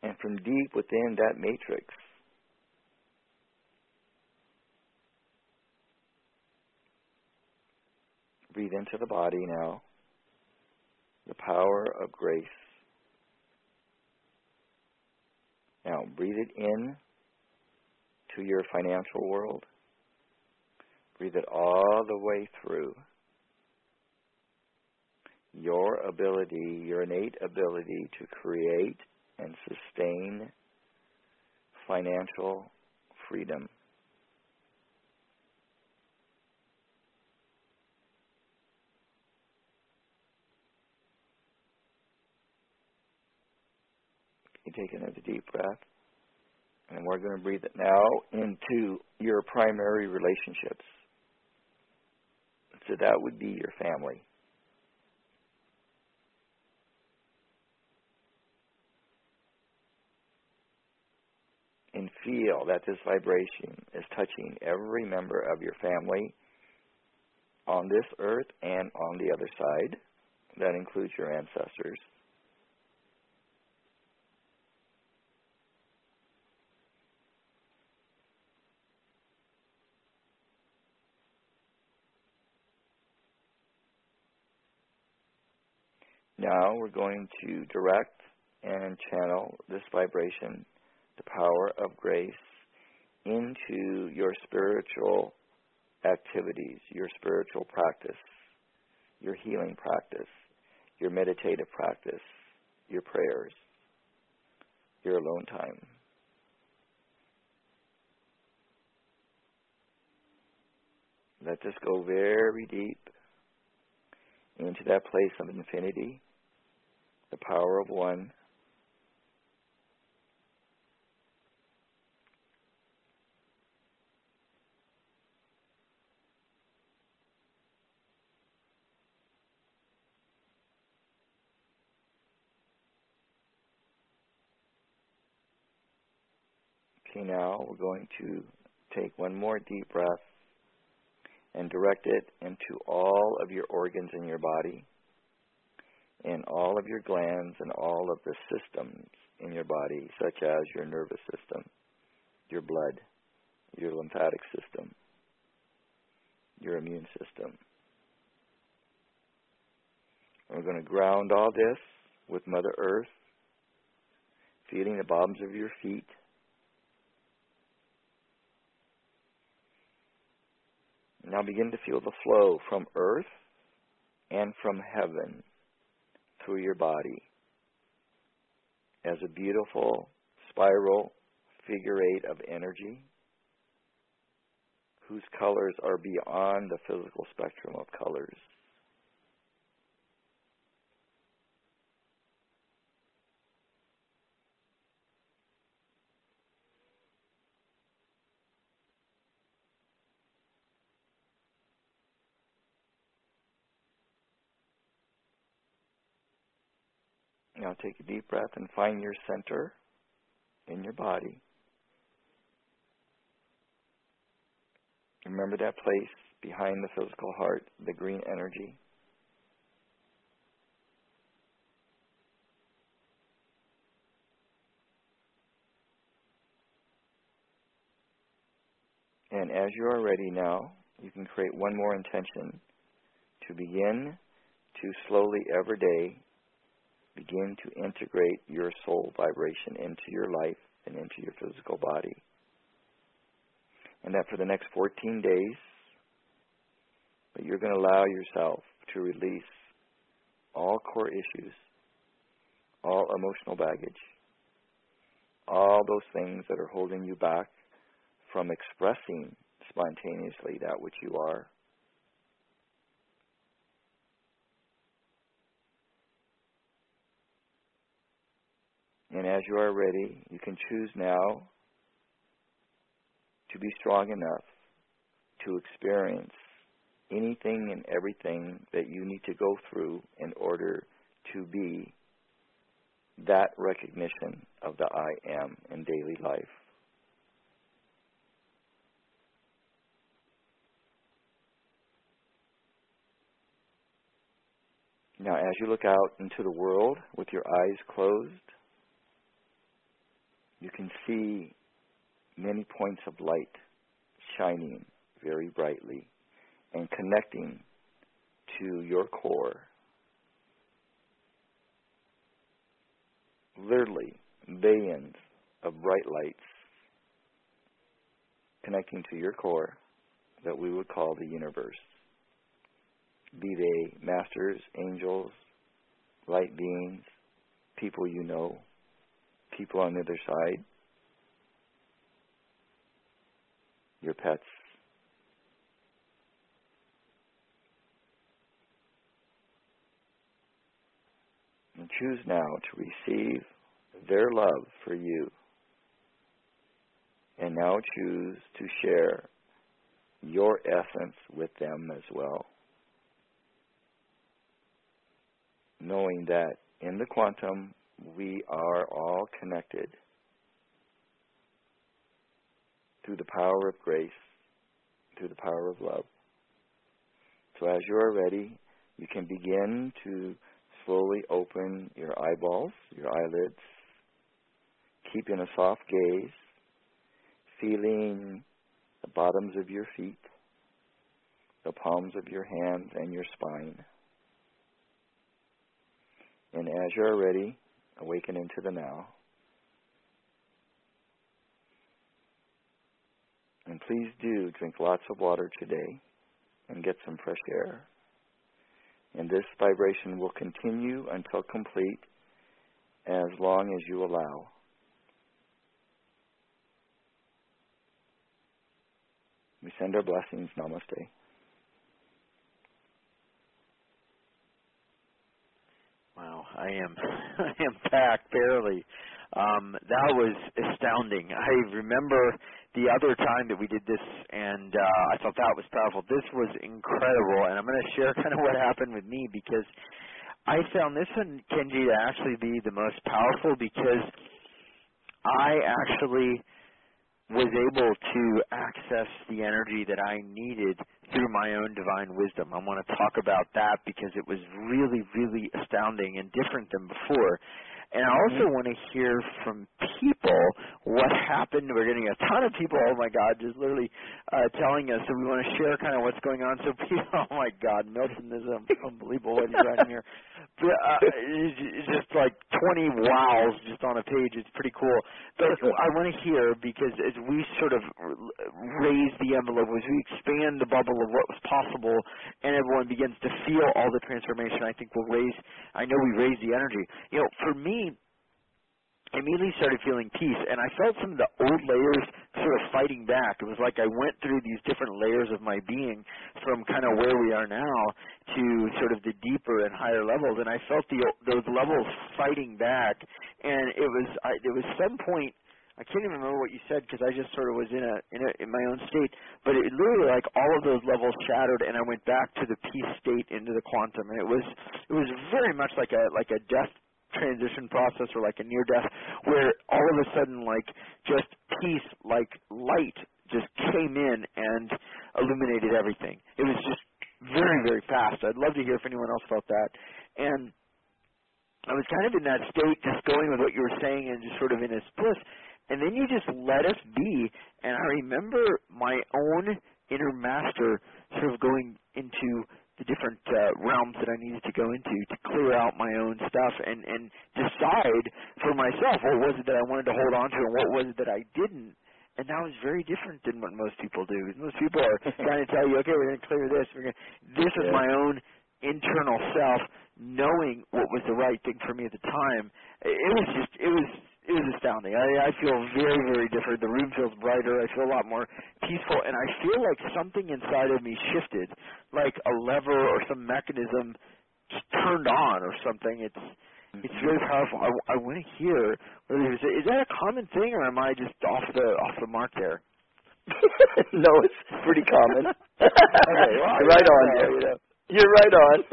And from deep within that matrix, Breathe into the body now. The power of grace. Now breathe it in to your financial world. Breathe it all the way through. Your ability, your innate ability to create and sustain financial freedom. You take another deep breath. And we're going to breathe it now into your primary relationships. So that would be your family. And feel that this vibration is touching every member of your family on this earth and on the other side. That includes your ancestors. Now we're going to direct and channel this vibration, the power of grace, into your spiritual activities, your spiritual practice, your healing practice, your meditative practice, your prayers, your alone time. Let this go very deep into that place of infinity, the power of one. Okay, now we're going to take one more deep breath and direct it into all of your organs in your body, and all of your glands and all of the systems in your body, such as your nervous system, your blood, your lymphatic system, your immune system. And we're going to ground all this with Mother Earth, feeling the bottoms of your feet. Now begin to feel the flow from earth and from heaven through your body as a beautiful spiral figure eight of energy whose colors are beyond the physical spectrum of colors. Now take a deep breath and find your center in your body. Remember that place behind the physical heart, the green energy. And as you are ready now, you can create one more intention to begin to slowly every day begin to integrate your soul vibration into your life and into your physical body. And that for the next 14 days, that you're going to allow yourself to release all core issues, all emotional baggage, all those things that are holding you back from expressing spontaneously that which you are. And as you are ready, you can choose now to be strong enough to experience anything and everything that you need to go through in order to be that recognition of the I am in daily life. Now, as you look out into the world with your eyes closed, you can see many points of light shining very brightly and connecting to your core. Literally, billions of bright lights connecting to your core that we would call the universe. Be they masters, angels, light beings, people you know, people on the other side, your pets. And choose now to receive their love for you. And now choose to share your essence with them as well. Knowing that in the quantum, we are all connected through the power of grace, through the power of love. So as you are ready, you can begin to slowly open your eyeballs, your eyelids, keeping a soft gaze, feeling the bottoms of your feet, the palms of your hands, and your spine. And as you are ready, awaken into the now. And please do drink lots of water today and get some fresh air. And this vibration will continue until complete, as long as you allow. We send our blessings. Namaste. Wow, I am packed barely. That was astounding. I remember the other time that we did this, and I thought that was powerful. This was incredible, and I'm going to share kind of what happened with me, because I found this one, Kenji, to actually be the most powerful, because I actually was able to access the energy that I needed through my own divine wisdom. I want to talk about that because it was really, really astounding and different than before. And I also want to hear from people what happened. We're getting a ton of people, oh my God, just literally telling us. So we want to share kind of what's going on. So people, oh my God, Milton is unbelievable what he's writing here. It's just like 20 wows just on a page. It's pretty cool. But I want to hear, because as we sort of raise the envelope, as we expand the bubble of what was possible, and everyone begins to feel all the transformation, I think I know we raise the energy. You know, for me, I immediately started feeling peace, and I felt some of the old layers sort of fighting back. It was like I went through these different layers of my being from kind of where we are now to sort of the deeper and higher levels, and I felt those levels fighting back. And it was some point, I can't even remember what you said, because I just sort of was in my own state, but it literally, like, all of those levels shattered, and I went back to the peace state, into the quantum, and it was very much like a death transition process, or like a near death, where all of a sudden, like, just peace, like light, just came in and illuminated everything. It was just very, very fast. I'd love to hear if anyone else felt that. And I was kind of in that state, just going with what you were saying, and just sort of in this bliss. And then you just let us be. And I remember my own inner master sort of going into the different realms that I needed to go into to clear out my own stuff and decide for myself what was it that I wanted to hold on to and what was it that I didn't. And that was very different than what most people do. Most people are trying to tell you, okay, we're going to clear this. This is my own internal self, knowing what was the right thing for me at the time. It was astounding. I feel very, very different. The room feels brighter. I feel a lot more peaceful, and I feel like something inside of me shifted, like a lever or some mechanism just turned on or something. It's very powerful. I want to hear whether is that a common thing, or am I just off the mark there? No, it's pretty common. Okay, well, you're right on there. You know. You're right on.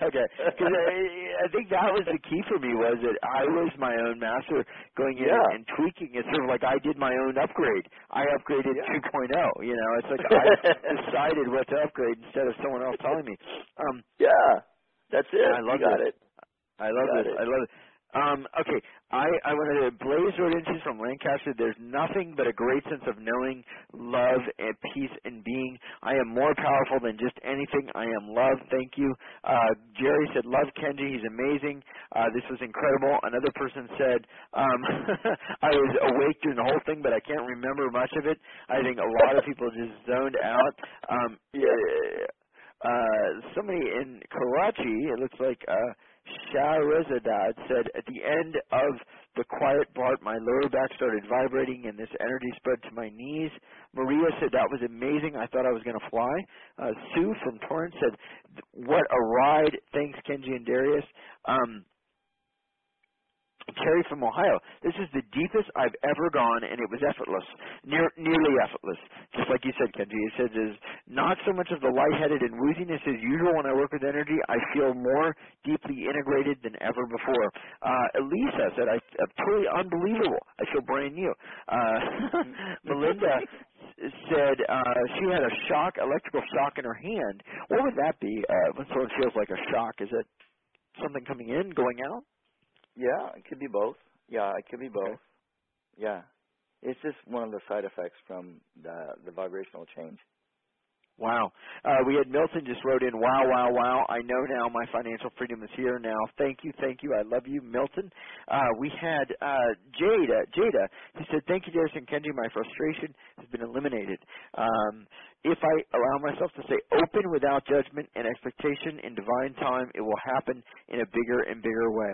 Okay, because I think that was the key for me, was that I was my own master, going in and tweaking it, sort of like I did my own upgrade. I upgraded 2.0, you know. It's like I decided what to upgrade instead of someone else telling me. Yeah, that's it. I love it. I love it. I love it. Okay, I wanted to blaze audiences from Lancaster. There's nothing but a great sense of knowing, love, and peace and being. I am more powerful than just anything. I am love. Thank you. Jerry said, love Kenji. He's amazing. This was incredible. Another person said, I was awake during the whole thing, but I can't remember much of it. I think a lot of people just zoned out. Somebody in Karachi, it looks like Shahrazadad said, at the end of the quiet part, my lower back started vibrating and this energy spread to my knees. Maria said, that was amazing. I thought I was going to fly. Sue from Torrance said, what a ride. Thanks, Kenji and Darius. Terry from Ohio, this is the deepest I've ever gone, and it was effortless, nearly effortless, just like you said, Kenji. It says, there's not so much of the lightheaded and wooziness as usual when I work with energy. I feel more deeply integrated than ever before. Elisa said, totally unbelievable. I feel brand new. Melinda said she had a electrical shock in her hand. What would that be when someone feels like a shock? Is it something coming in, going out? Yeah, it could be both. Yeah, it could be both. Okay. Yeah. It's just one of the side effects from the vibrational change. Wow. We had Milton just wrote in, wow, wow, wow. I know now my financial freedom is here now. Thank you, thank you. I love you, Milton. We had Jada, who said, thank you, Darius and Kenji. My frustration has been eliminated. If I allow myself to stay open without judgment and expectation in divine time, it will happen in a bigger and bigger way.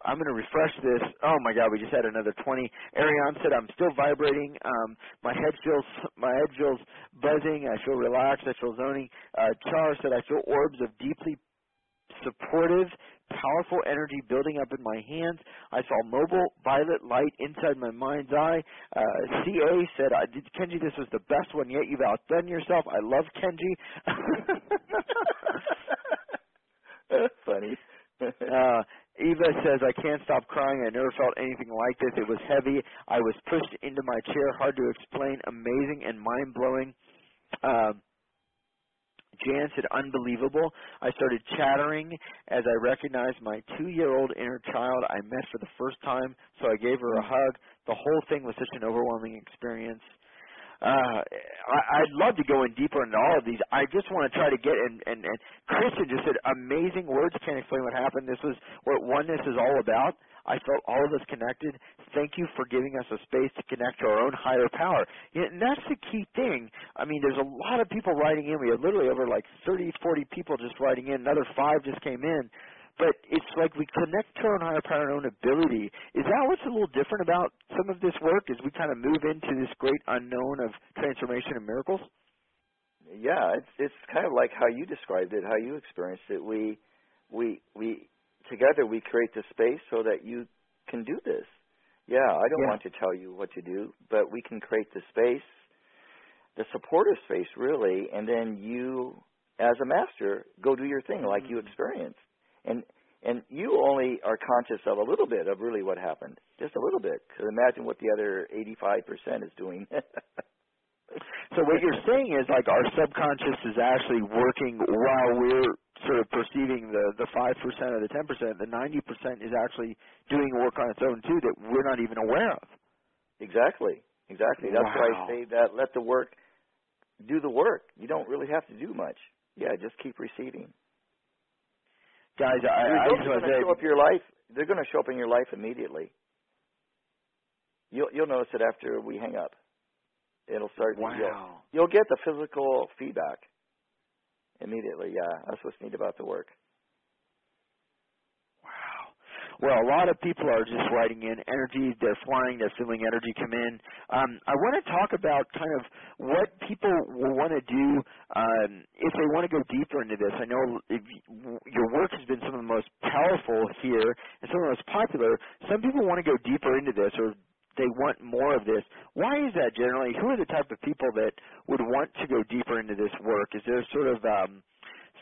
I'm going to refresh this. Oh, my God, we just had another 20. Ariane said, I'm still vibrating. My head feels buzzing. I feel relaxed. I feel zoning. Char said, I feel orbs of deeply supportive, powerful energy building up in my hands. I saw mobile violet light inside my mind's eye. CA said, Kenji, this was the best one yet. You've outdone yourself. I love Kenji. That's funny. Eva says, I can't stop crying. I never felt anything like this. It was heavy. I was pushed into my chair. Hard to explain. Amazing and mind-blowing. Jan said, unbelievable. I started chattering as I recognized my 2-year-old inner child I met for the first time, so I gave her a hug. The whole thing was such an overwhelming experience. I'd love to go in deeper into all of these. I just want to try to get in, and Christian just said, amazing words, can't explain what happened. This was what oneness is all about. I felt all of us connected. Thank you for giving us a space to connect to our own higher power. And that's the key thing. I mean, there's a lot of people writing in. We had literally over like 30, 40 people just writing in. Another 5 just came in. But it's like we connect to our own higher power and our own ability. Is that what's a little different about some of this work as we kind of move into this great unknown of transformation and miracles? Yeah, it's kind of like how you described it, how you experienced it. We together we create the space so that you can do this. Yeah, I don't want to tell you what to do, but we can create the space, the supportive space really, and then you, as a master, go do your thing like you experienced. And you only are conscious of a little bit of really what happened, just a little bit. Because imagine what the other 85% is doing. So what you're saying is like our subconscious is actually working while we're sort of perceiving the 5% or the 10%. The 90% is actually doing work on its own too that we're not even aware of. Exactly. That's why I say that let the work do the work. You don't really have to do much. Yeah, just keep receiving. Guys, I just want to say, they're going to show up in your life immediately. You'll notice it after we hang up. It'll start. Wow. You'll get the physical feedback immediately. Yeah, that's what's neat about the work. Wow. Well, a lot of people are just writing in energy. They're flying. They're feeling energy come in. I want to talk about kind of what people will want to do if they want to go deeper into this. I know your work has been some of the most powerful here and some of the most popular. Some people want to go deeper into this, or they want more of this. Why is that generally? Who are the type of people that would want to go deeper into this work? Is there sort of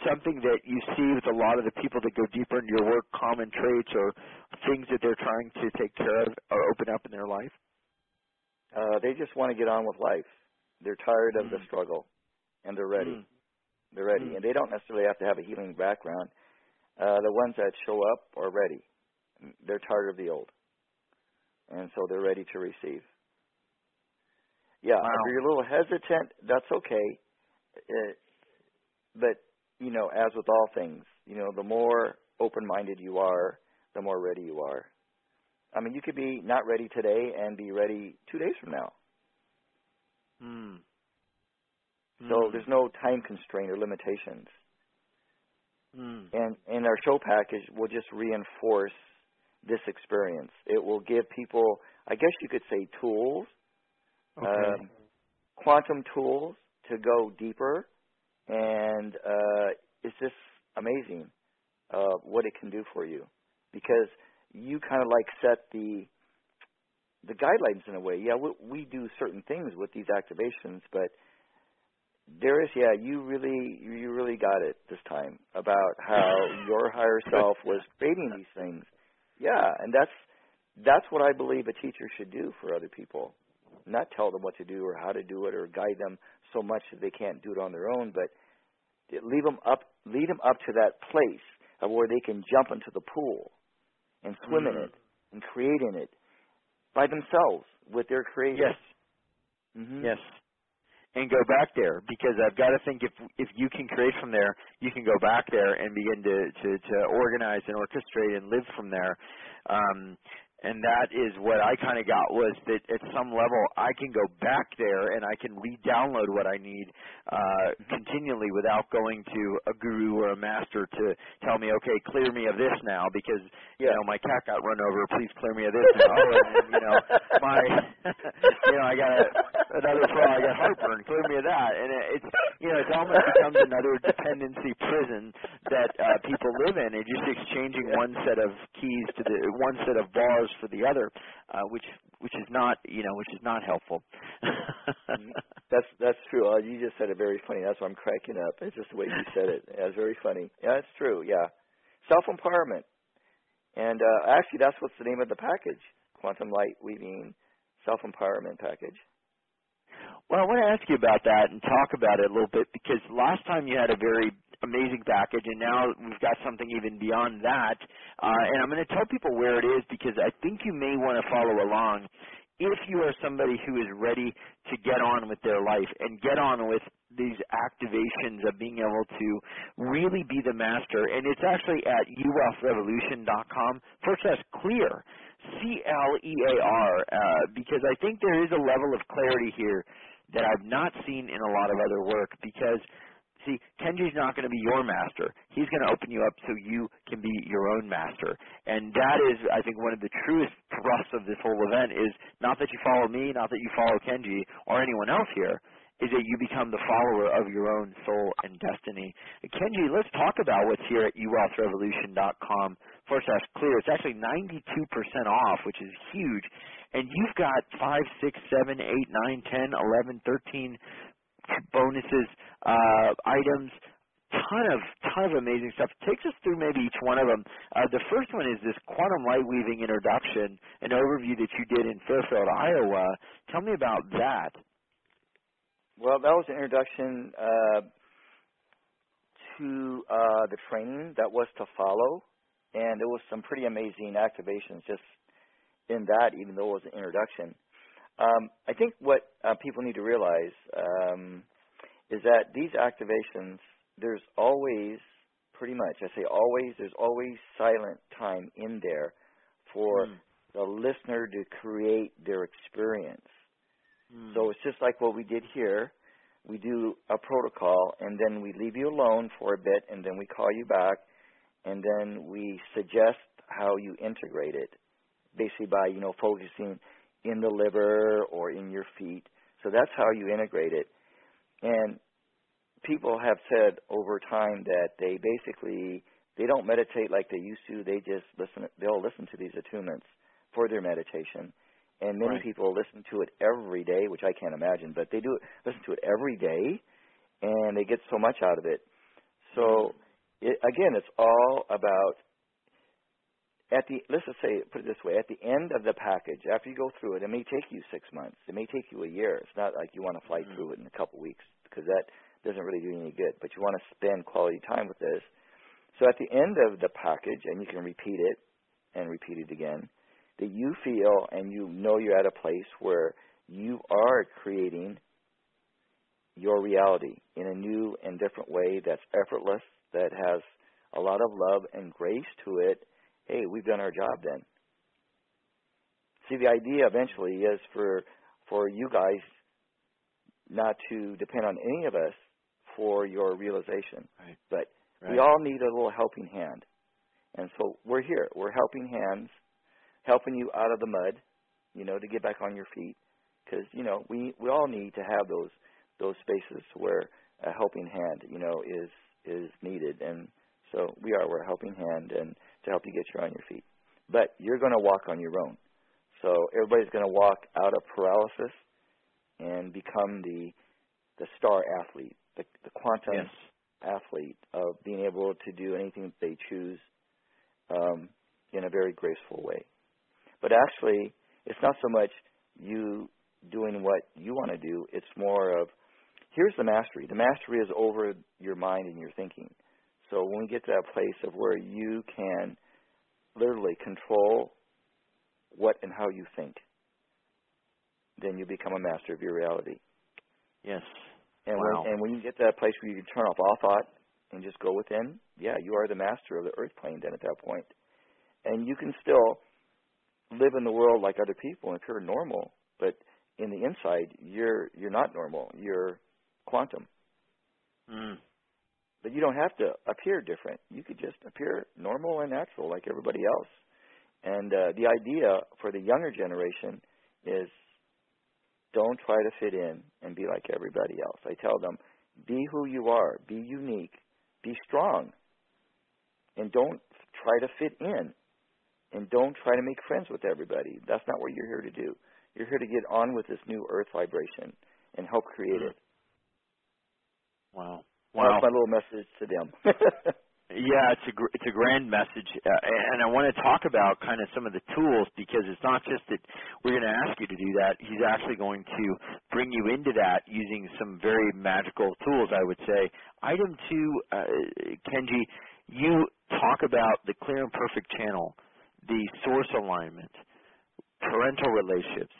something that you see with a lot of the people that go deeper into your work, common traits or things that they're trying to take care of or open up in their life? They just want to get on with life. They're tired of the struggle, and they're ready. They're ready, and they don't necessarily have to have a healing background. The ones that show up are ready. They're tired of the old. And so they're ready to receive. Yeah, Wow. if you're a little hesitant, that's okay. But, you know, as with all things, you know, the more open-minded you are, the more ready you are. I mean, you could be not ready today and be ready 2 days from now. So there's no time constraint or limitations. And our show package will just reinforce this experience. It will give people, I guess you could say, tools, quantum tools to go deeper. And it's just amazing what it can do for you, because you kind of like set the guidelines in a way. Yeah, we do certain things with these activations, but Darius, yeah, you really got it this time about how your higher self was creating these things. Yeah, and that's what I believe a teacher should do for other people. Not tell them what to do or how to do it or guide them so much that they can't do it on their own, but lead them up to that place of where they can jump into the pool and swim in it and create in it by themselves with their creator. Yes. Yes. And go back there, because I've got to think if you can create from there, you can go back there and begin to organize and orchestrate and live from there. And that is what I kind of got, was that at some level I can go back there and I can re-download what I need continually without going to a guru or a master to tell me, okay, clear me of this now because, you know, my cat got run over. Please clear me of this now. And, you know, I got another frog. I got heartburn. Clear me of that. And it's, you know, it almost becomes another dependency prison that people live in. It's just exchanging one set of keys to one set of bars for the other, which is not, you know, which is not helpful. That's true. You just said it very funny. That's why I'm cracking up. It's just the way you said it. It's very funny. Yeah, it's true. Yeah, self-empowerment, and actually, that's what's the name of the package: Quantum Lightweaving Self-Empowerment Package. Well, I want to ask you about that and talk about it a little bit, because last time you had a very amazing package, and now we've got something even beyond that. And I'm going to tell people where it is, because I think you may want to follow along if you are somebody who is ready to get on with their life and get on with these activations of being able to really be the master. And it's actually at uwealthrevolution.com/clear, CLEAR, because I think there is a level of clarity here that I've not seen in a lot of other work, because, see, Kenji's not going to be your master. He's going to open you up so you can be your own master. And that is, I think, one of the truest thrusts of this whole event is not that you follow me, not that you follow Kenji or anyone else here, is that you become the follower of your own soul and destiny. Kenji, let's talk about what's here at uwealthrevolution.com/clear. It's actually 92% off, which is huge. And you've got 5, 6, 7, 8, 9, 10, 11, 13 bonuses, items, ton of amazing stuff. Takes us through maybe each one of them. The first one is this quantum light weaving introduction, an overview that you did in Fairfield, Iowa. Tell me about that. Well, that was an introduction to the training that was to follow, and there was some pretty amazing activations just in that, even though it was an introduction. I think what people need to realize is that these activations, there's always, pretty much, I say always, there's always silent time in there for the listener to create their experience. So it's just like what we did here. We do a protocol, and then we leave you alone for a bit, and then we call you back, and then we suggest how you integrate it, basically by, you know, focusing in the liver or in your feet. So that's how you integrate it. And people have said over time that they don't meditate like they used to. They just they'll listen to these attunements for their meditation. And many people listen to it every day, which I can't imagine, but they listen to it every day, and they get so much out of it. So, again, it's all about, let's just say, put it this way, at the end of the package, after you go through it, it may take you 6 months. It may take you a year. It's not like you want to fly through it in a couple weeks, because that doesn't really do you any good. But you want to spend quality time with this. So at the end of the package, and you can repeat it, and repeat it again, that you feel and you know you're at a place where you are creating your reality in a new and different way that's effortless, that has a lot of love and grace to it. Hey, we've done our job then. See, the idea eventually is for you guys not to depend on any of us for your realization. Right. But right. we all need a little helping hand. And so we're here. We're helping hands, helping you out of the mud, to get back on your feet. Because, we all need to have those spaces where a helping hand, is needed. And so we're a helping hand and to help you get you on your feet. But you're going to walk on your own. So everybody's going to walk out of paralysis and become the star athlete, the quantum yes. athlete of being able to do anything that they choose in a very graceful way. But actually, it's not so much you doing what you want to do. It's more of, here's the mastery. The mastery is over your mind and your thinking. So when we get to that place of where you can literally control what and how you think, then you become a master of your reality. Yes. And wow. when you get to that place where you can turn off all thought and just go within, you are the master of the earth plane then at that point. And you can still live in the world like other people and appear normal, but in the inside, you're not normal. You're quantum. Mm. But you don't have to appear different. You could just appear normal and natural like everybody else. And the idea for the younger generation is don't try to fit in and be like everybody else. I tell them, be who you are. Be unique. Be strong. And don't try to fit in. And don't try to make friends with everybody. That's not what you're here to do. You're here to get on with this new earth vibration and help create it. Wow. That's my little message to them. Yeah, it's a grand message, and I want to talk about kind of some of the tools, because it's not just that we're going to ask you to do that. He's actually going to bring you into that using some very magical tools, I would say. Item 2, Kenji, you talk about the clear and perfect channel, the source alignment, parental relationships,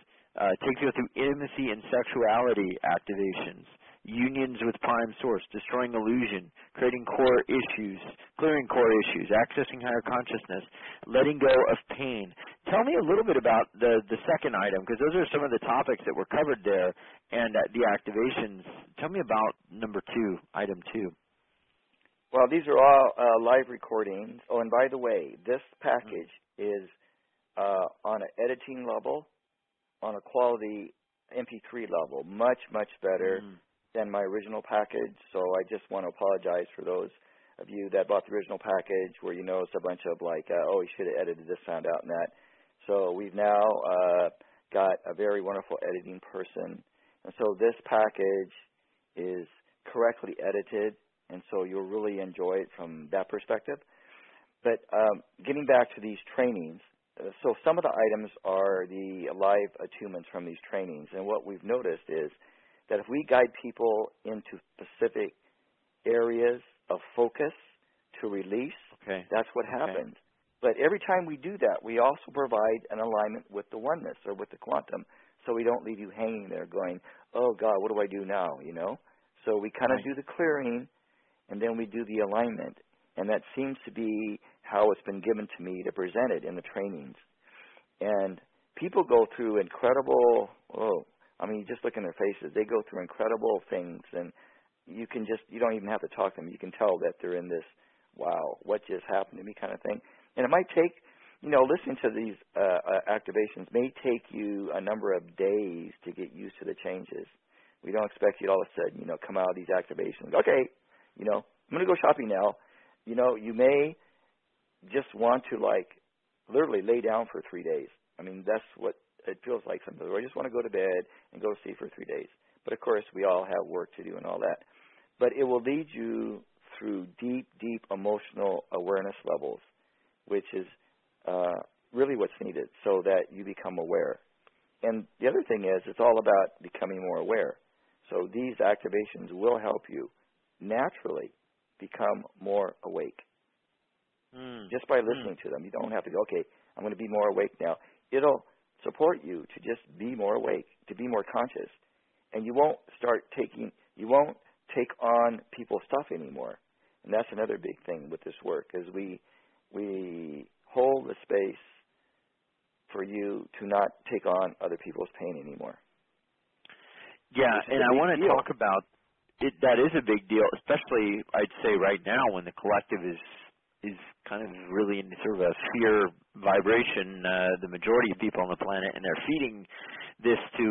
takes you through intimacy and sexuality activations, unions with prime source, destroying illusion, creating core issues, clearing core issues, accessing higher consciousness, letting go of pain. Tell me a little bit about the second item, because those are some of the topics that were covered there, and the activations. Tell me about number 2, item 2. Well, these are all live recordings. Oh, and by the way, this package is on an editing level, on a quality MP3 level, much, much better than my original package. So I just want to apologize for those of you that bought the original package where you notice a bunch of like, oh, you should have edited this sound out and that. So we've now got a very wonderful editing person. And so this package is correctly edited, and so you'll really enjoy it from that perspective. But getting back to these trainings, so some of the items are the live attunements from these trainings. And what we've noticed is that if we guide people into specific areas of focus to release, that's what happens. But every time we do that, we also provide an alignment with the oneness or with the quantum, so we don't leave you hanging there going, oh, God, what do I do now, So we kind of do the clearing, and then we do the alignment. And that seems to be how it's been given to me to present it in the trainings. And people go through incredible, just look in their faces. They go through incredible things, and you don't even have to talk to them. You can tell that they're in this, wow, what just happened to me kind of thing. And it might take, listening to these activations may take you a number of days to get used to the changes. We don't expect you to all of a sudden, come out of these activations. Okay, I'm going to go shopping now. You may just want to, literally lay down for 3 days. I mean, that's what it feels like sometimes. I just want to go to bed and go to sleep for 3 days. But, of course, we all have work to do and all that. But it will lead you through deep, deep emotional awareness levels, which is really what's needed so that you become aware. And the other thing is it's all about becoming more aware. So these activations will help you naturally become more awake. just by listening to them. You don't have to go, okay, I'm going to be more awake now. It'll support you to just be more awake, to be more conscious. And you won't take on people's stuff anymore. And that's another big thing with this work, is we hold the space for you to not take on other people's pain anymore. Yeah, and I want to talk about it. That is a big deal, especially I'd say right now when the collective is kind of really in sort of a fear vibration, the majority of people on the planet, and they're feeding this to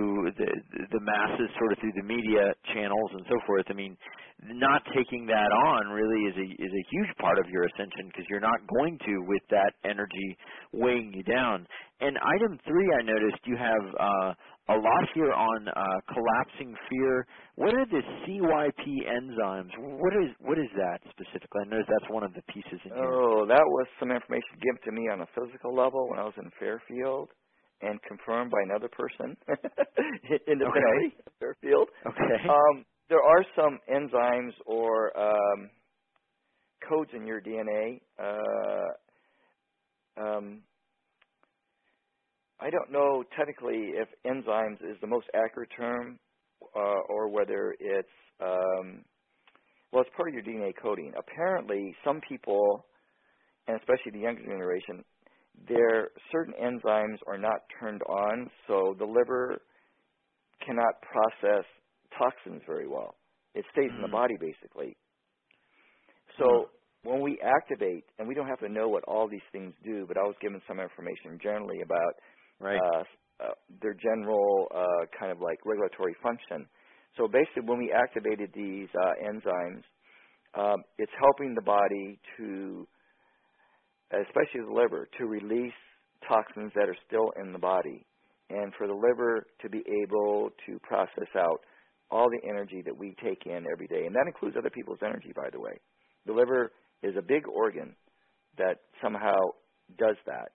the masses sort of through the media channels and so forth. I mean, not taking that on really is a huge part of your ascension, because you're not going to with that energy weighing you down. And item 3, I noticed you have a lot here on collapsing fear. What are the CYP enzymes? What is that specifically? I noticed that's one of the pieces in here. Oh, that was some information given to me on a physical level when I was in Fairfield, and confirmed by another person independently in Fairfield. Okay. There are some enzymes or codes in your DNA. I don't know technically if enzymes is the most accurate term, or whether it's it's part of your DNA coding. Apparently, some people, and especially the younger generation, their certain enzymes are not turned on, so the liver cannot process toxins very well. It stays in the body, basically. So when we activate, and we don't have to know what all these things do, but I was given some information generally about their general kind of like regulatory function. So basically, when we activated these enzymes, it's helping the body to, especially the liver, to release toxins that are still in the body, and for the liver to be able to process out all the energy that we take in every day. And that includes other people's energy, by the way. The liver is a big organ that somehow does that.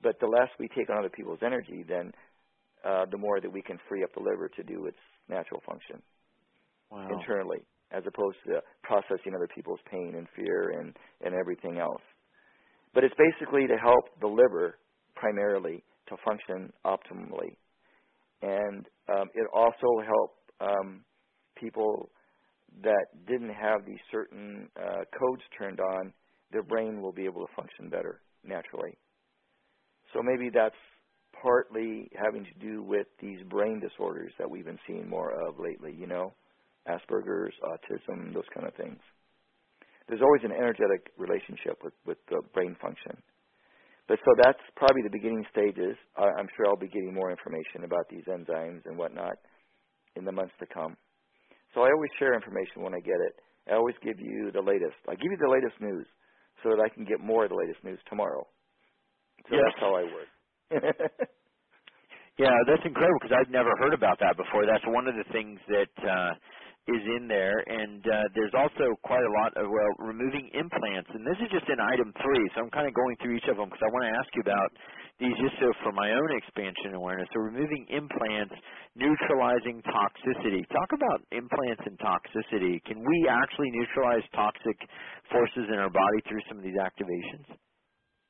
But the less we take on other people's energy, then the more that we can free up the liver to do its natural function internally, as opposed to processing other people's pain and fear and everything else. But it's basically to help the liver primarily to function optimally. And it also helped people that didn't have these certain codes turned on, their brain will be able to function better naturally. So maybe that's partly having to do with these brain disorders that we've been seeing more of lately, Asperger's, autism, those kind of things. There's always an energetic relationship with the brain function. But so that's probably the beginning stages. I'm sure I'll be getting more information about these enzymes and whatnot in the months to come. So I always share information when I get it. I always give you the latest. I give you the latest news so that I can get more of the latest news tomorrow. So that's how I work. Yeah, that's incredible, because I've never heard about that before. That's one of the things that is in there. And there's also quite a lot of, removing implants. And this is just in item 3, so I'm kind of going through each of them because I want to ask you about these just so for my own expansion awareness. So removing implants, neutralizing toxicity. Talk about implants and toxicity. Can we actually neutralize toxic forces in our body through some of these activations?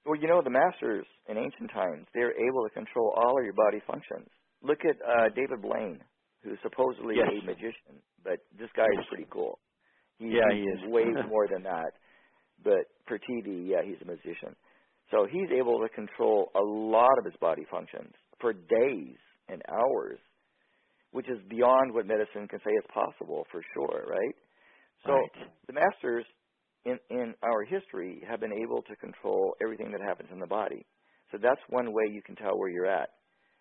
Well, the masters in ancient times, they're able to control all of your body functions. Look at David Blaine, who's supposedly a magician, but this guy is pretty cool. He is way more than that. But for TV, he's a magician. So he's able to control a lot of his body functions for days and hours, which is beyond what medicine can say is possible for sure, right? So the masters in our history have been able to control everything that happens in the body. So that's one way you can tell where you're at,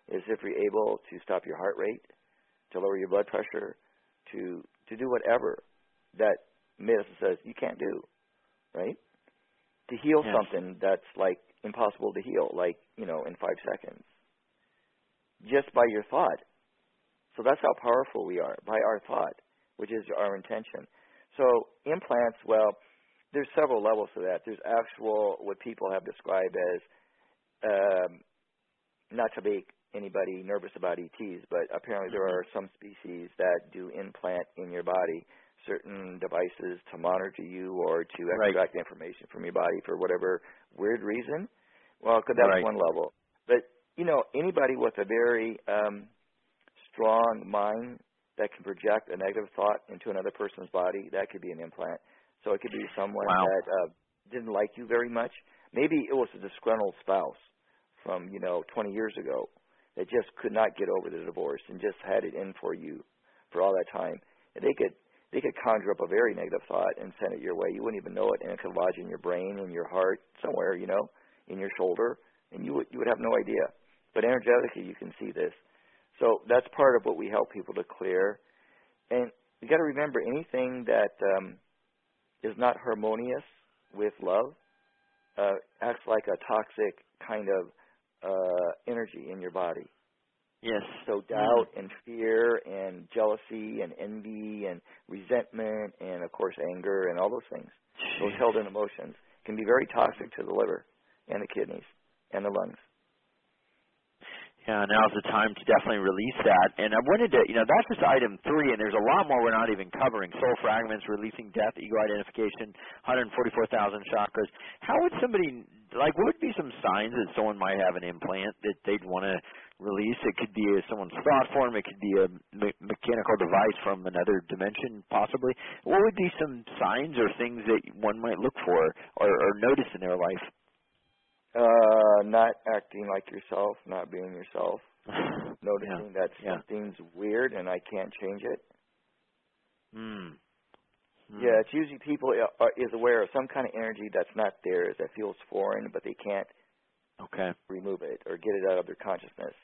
is if you're able to stop your heart rate, to lower your blood pressure, to do whatever that medicine says you can't do, right? To heal something that's like impossible to heal, like, in 5 seconds, just by your thought. So that's how powerful we are, by our thought, which is our intention. So implants, there's several levels to that. There's actual, what people have described as, not to make anybody nervous about ETs, but apparently there are some species that do implant in your body certain devices to monitor you or to Right. extract information from your body for whatever weird reason, well, that's Right. one level. But, anybody with a very strong mind that can project a negative thought into another person's body, that could be an implant. So it could be someone Wow. that didn't like you very much. Maybe it was a disgruntled spouse from, 20 years ago that just could not get over the divorce and just had it in for you for all that time. And they could conjure up a very negative thought and send it your way. You wouldn't even know it, and it could lodge in your brain, in your heart, somewhere, in your shoulder, and you would have no idea. But energetically, you can see this. So that's part of what we help people to clear. And you got to remember, anything that is not harmonious with love acts like a toxic kind of energy in your body. Yes. So doubt and fear and jealousy and envy and resentment and, of course, anger and all those things, those held-in emotions, can be very toxic to the liver and the kidneys and the lungs. Yeah, now's the time to definitely release that. And I wanted to, that's just item 3, and there's a lot more we're not even covering. Soul fragments, releasing death, ego identification, 144,000 chakras. How would somebody, what would be some signs that someone might have an implant that they'd want to release? It could be someone's thought form. It could be a mechanical device from another dimension, possibly. What would be some signs or things that one might look for or notice in their life? Not acting like yourself, not being yourself, noticing that something's weird and I can't change it. Yeah, it's usually people is aware of some kind of energy that's not theirs, that feels foreign, but they can't remove it or get it out of their consciousness.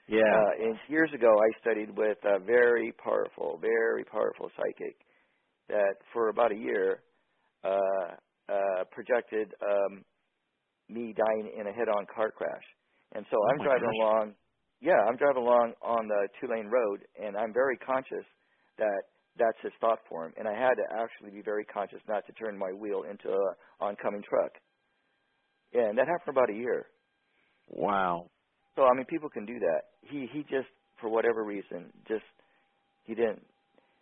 Yeah. And years ago, I studied with a very powerful psychic that for about a year projected me dying in a head-on car crash. And so I'm driving along. Yeah, I'm driving along on the 2-lane road, and I'm very conscious that that's his thought form. And I had to actually be very conscious not to turn my wheel into an oncoming truck. Yeah, and that happened for about a year. Wow. So, people can do that. He just, for whatever reason, he didn't.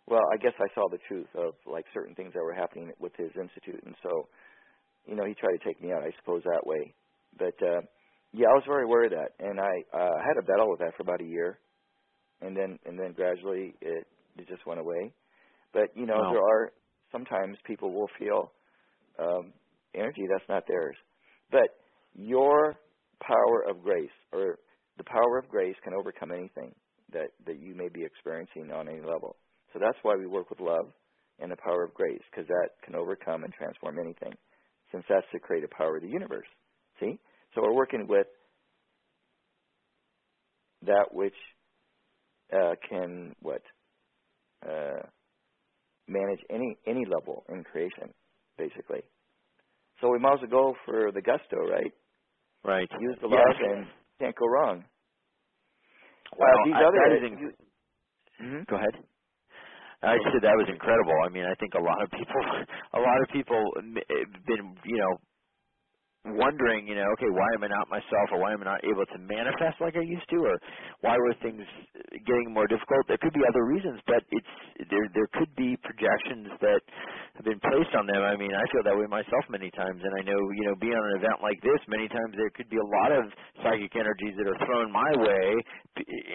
Well, I guess I saw the truth of, certain things that were happening with his institute. And so, he tried to take me out, I suppose, that way. But, I was very aware of that. And I had a battle with that for about a year. And then gradually it just went away. But, there are sometimes people will feel energy that's not theirs. But your power of grace, or the power of grace, can overcome anything that you may be experiencing on any level. So that's why we work with love and the power of grace, because that can overcome and transform anything, since that's the creative power of the universe. See? So we're working with that which can manage any level in creation, basically. So we might as well go for the gusto, right? Right. Use the love and can't go wrong. Go ahead. I said that was incredible. I think a lot of people have been, wondering, okay, why am I not myself, or why am I not able to manifest like I used to, or why were things getting more difficult? There could be other reasons, but there could be projections that have been placed on them. I feel that way myself many times, and I know, being on an event like this, many times there could be a lot of psychic energies that are thrown my way,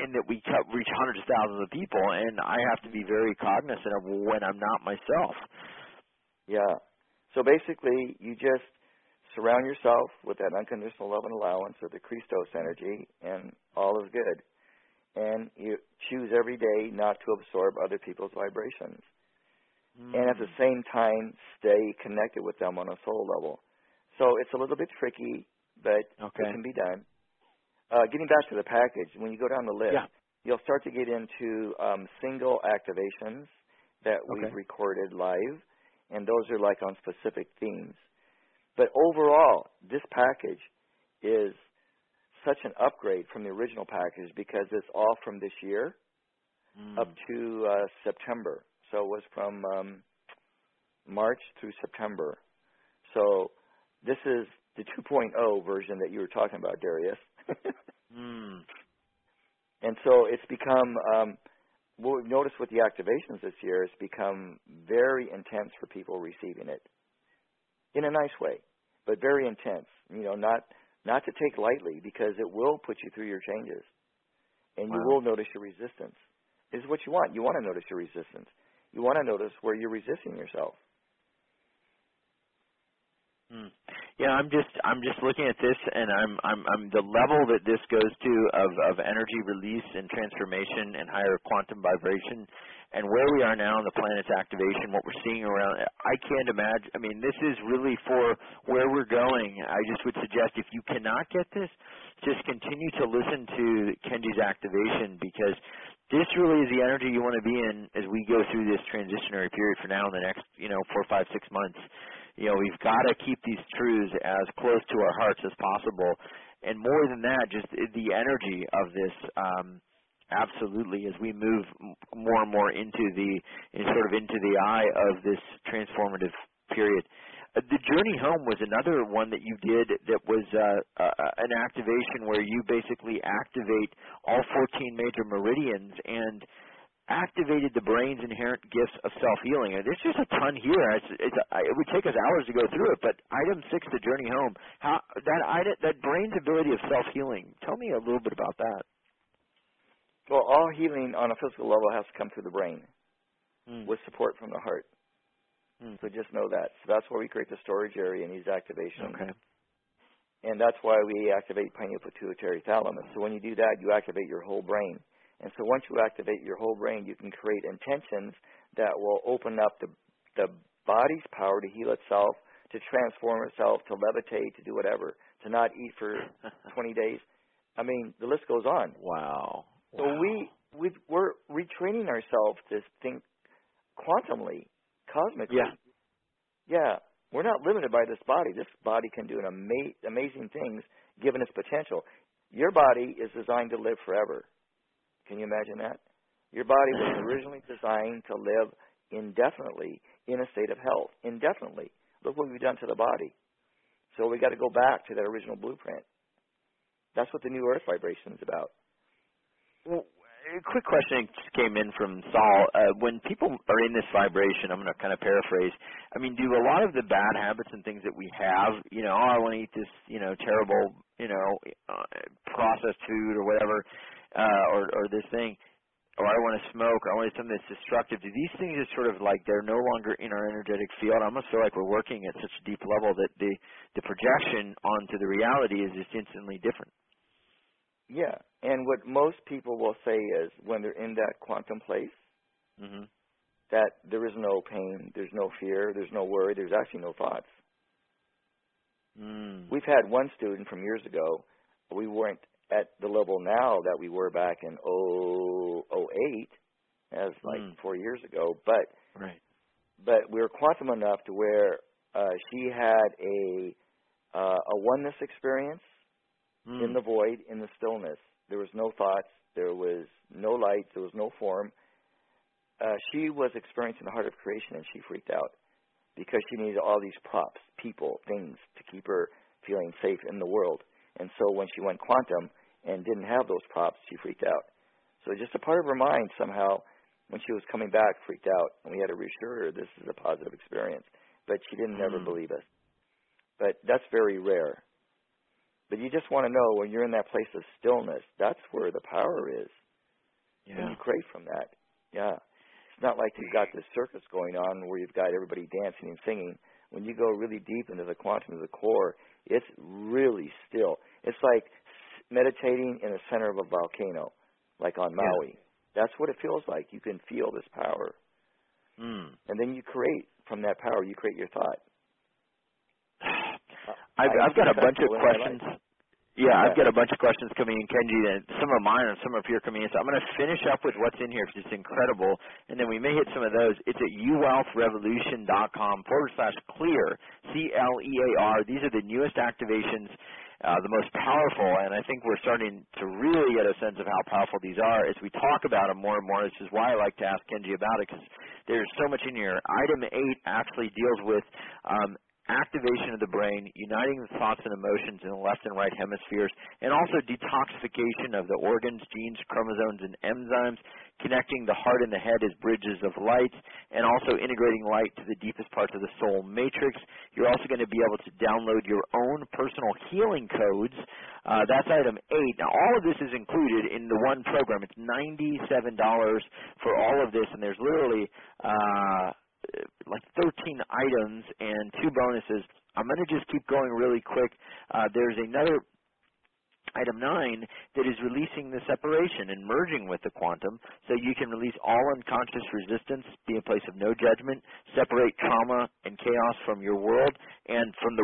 in that we reach hundreds of thousands of people, and I have to be very cognizant of when I'm not myself. Yeah. So basically, you just surround yourself with that unconditional love and allowance of the Christos energy, and all is good. And you choose every day not to absorb other people's vibrations. And at the same time, stay connected with them on a soul level. So it's a little bit tricky, but it can be done. Getting back to the package, when you go down the list, you'll start to get into single activations that we've recorded live, and those are on specific themes. But overall, this package is such an upgrade from the original package, because it's all from this year up to September. So it was from March through September. So this is the 2.0 version that you were talking about, Darius. And so it's become what we've noticed with the activations this year, it's become very intense for people receiving it in a nice way, but very intense. You know, not to take lightly, because it will put you through your changes, and you will notice your resistance. This is what you want. You want to notice your resistance. You want to notice where you're resisting yourself. Yeah, I'm just looking at this, and I'm the level that this goes to of energy release and transformation and higher quantum vibration, and where we are now in the planet's activation, what we're seeing around. I can't imagine. I mean, this is really for where we're going. I just would suggest, if you cannot get this, just continue to listen to Kenji's activation, because this really is the energy you want to be in as we go through this transitionary period for now in the next, 4, 5, 6 months. You know, we've got to keep these truths as close to our hearts as possible. And more than that, just the energy of this, absolutely, as we move more and more into the eye of this transformative period. The journey home was another one that you did that was an activation where you basically activate all 14 major meridians and activated the brain's inherent gifts of self-healing. And there's just a ton here. It would take us hours to go through it, but item 6, the journey home, that brain's ability of self-healing. Tell me a little bit about that. Well, all healing on a physical level has to come through the brain with support from the heart. So just know that. So that's why we create the storage area in these activations. Okay. And that's why we activate pineal pituitary thalamus. So when you do that, you activate your whole brain. And so once you activate your whole brain, you can create intentions that will open up the body's power to heal itself, to transform itself, to levitate, to do whatever, to not eat for 20 days. I mean, the list goes on. Wow. So we're retraining ourselves to think quantumly, cosmically. Yeah. We're not limited by this body. This body can do amazing things given its potential. Your body is designed to live forever. Can you imagine that? Your body was originally designed to live indefinitely in a state of health, indefinitely. Look what we've done to the body. So we got to go back to that original blueprint. That's what the new earth vibration is about. Well, a quick question just came in from Saul. When people are in this vibration, I'm going to kind of paraphrase, I mean, do a lot of the bad habits and things that we have, I want to eat this, terrible, processed food or whatever, or this thing, or I want to smoke, or I want something that's destructive. Do these things just sort of like they're no longer in our energetic field? I almost feel like we're working at such a deep level that the projection onto the reality is just instantly different. Yeah, and what most people will say is when they're in that quantum place, that there is no pain, there's no fear, there's no worry, there's actually no thoughts. We've had one student from years ago, we weren't at the level now that we were back in 2008, as like 4 years ago, but we were quantum enough to where she had a oneness experience in the void, in the stillness. There was no thoughts, there was no light, there was no form. She was experiencing the heart of creation, and she freaked out because she needed all these props, people, things to keep her feeling safe in the world. And so when she went quantum and didn't have those props, she freaked out. So just a part of her mind somehow, when she was coming back, freaked out, and we had to reassure her this is a positive experience. But she didn't ever believe us. But that's very rare. But you just want to know when you're in that place of stillness, that's where the power is. Yeah. And you crave from that. Yeah. It's not like you've got this circus going on where you've got everybody dancing and singing. When you go really deep into the quantum of the core, it's really still. It's like meditating in the center of a volcano, like on Maui. That's what it feels like. You can feel this power. And then you create from that power, you create your thought. I've got a bunch of questions. I've got a bunch of questions coming in, Kenji, and some of mine and some of your coming in. So I'm going to finish up with what's in here because it's incredible, and then we may hit some of those. It's at uwealthrevolution.com/clear, CLEAR. These are the newest activations, the most powerful, and I think we're starting to really get a sense of how powerful these are as we talk about them more and more. This is why I like to ask Kenji about it, because there's so much in here. Item 8 actually deals with activation of the brain, uniting the thoughts and emotions in the left and right hemispheres, and also detoxification of the organs, genes, chromosomes, and enzymes, connecting the heart and the head as bridges of light, and also integrating light to the deepest parts of the soul matrix. You're also going to be able to download your own personal healing codes. That's item 8. Now, all of this is included in the one program. It's $97 for all of this, and there's literally like 13 items and 2 bonuses. I'm going to just keep going really quick. There's another item 9 that is releasing the separation and merging with the quantum, so you can release all unconscious resistance, be a place of no judgment, separate trauma and chaos from your world and from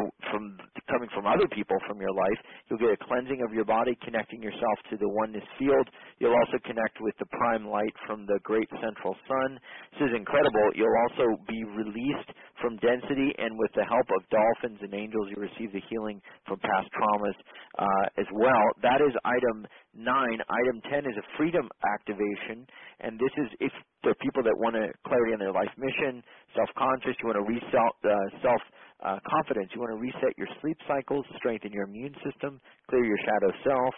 coming from other people from your life. You'll get a cleansing of your body, connecting yourself to the oneness field. You'll also connect with the prime light from the great central sun. This is incredible. You'll also be released from density, and with the help of dolphins and angels, you receive the healing from past traumas as well. That is item 9. Item 10 is a freedom activation, and this is if for people that want clarity on their life mission, self-conscious, you want to reset self-confidence, you want to reset your sleep cycles, strengthen your immune system, clear your shadow self,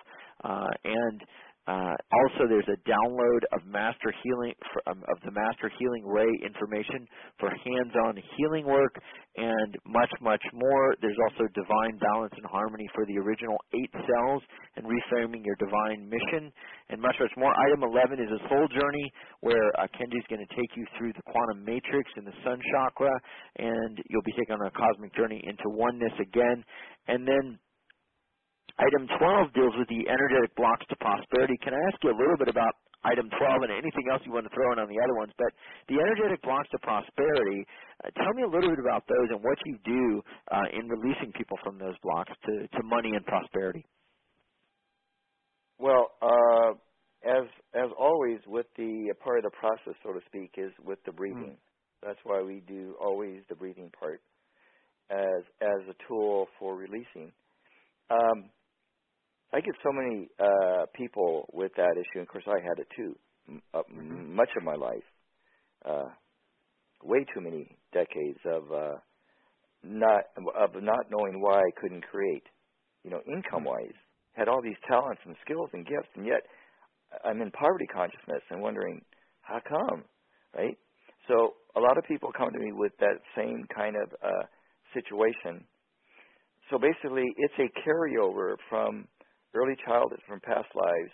and also there's a download of master healing of the master healing ray information for hands-on healing work and much, much more. There's also divine balance and harmony for the original 8 cells and reframing your divine mission and much, much more. Item 11 is a soul journey where Kenji's going to take you through the quantum matrix and the sun chakra, and you'll be taken on a cosmic journey into oneness again. And then item 12 deals with the energetic blocks to prosperity. Can I ask you a little bit about item 12 and anything else you want to throw in on the other ones? But the energetic blocks to prosperity, tell me a little bit about those and what you do in releasing people from those blocks to money and prosperity. Well, as always, with the part of the process, so to speak, is with the breathing. That's why we do always the breathing part as a tool for releasing. I get so many people with that issue. Of course, I had it too, much of my life. Way too many decades of not knowing why I couldn't create. Income-wise, had all these talents and skills and gifts, and yet I'm in poverty consciousness and wondering how come, right? So a lot of people come to me with that same kind of situation. So basically, it's a carryover from early childhood, from past lives.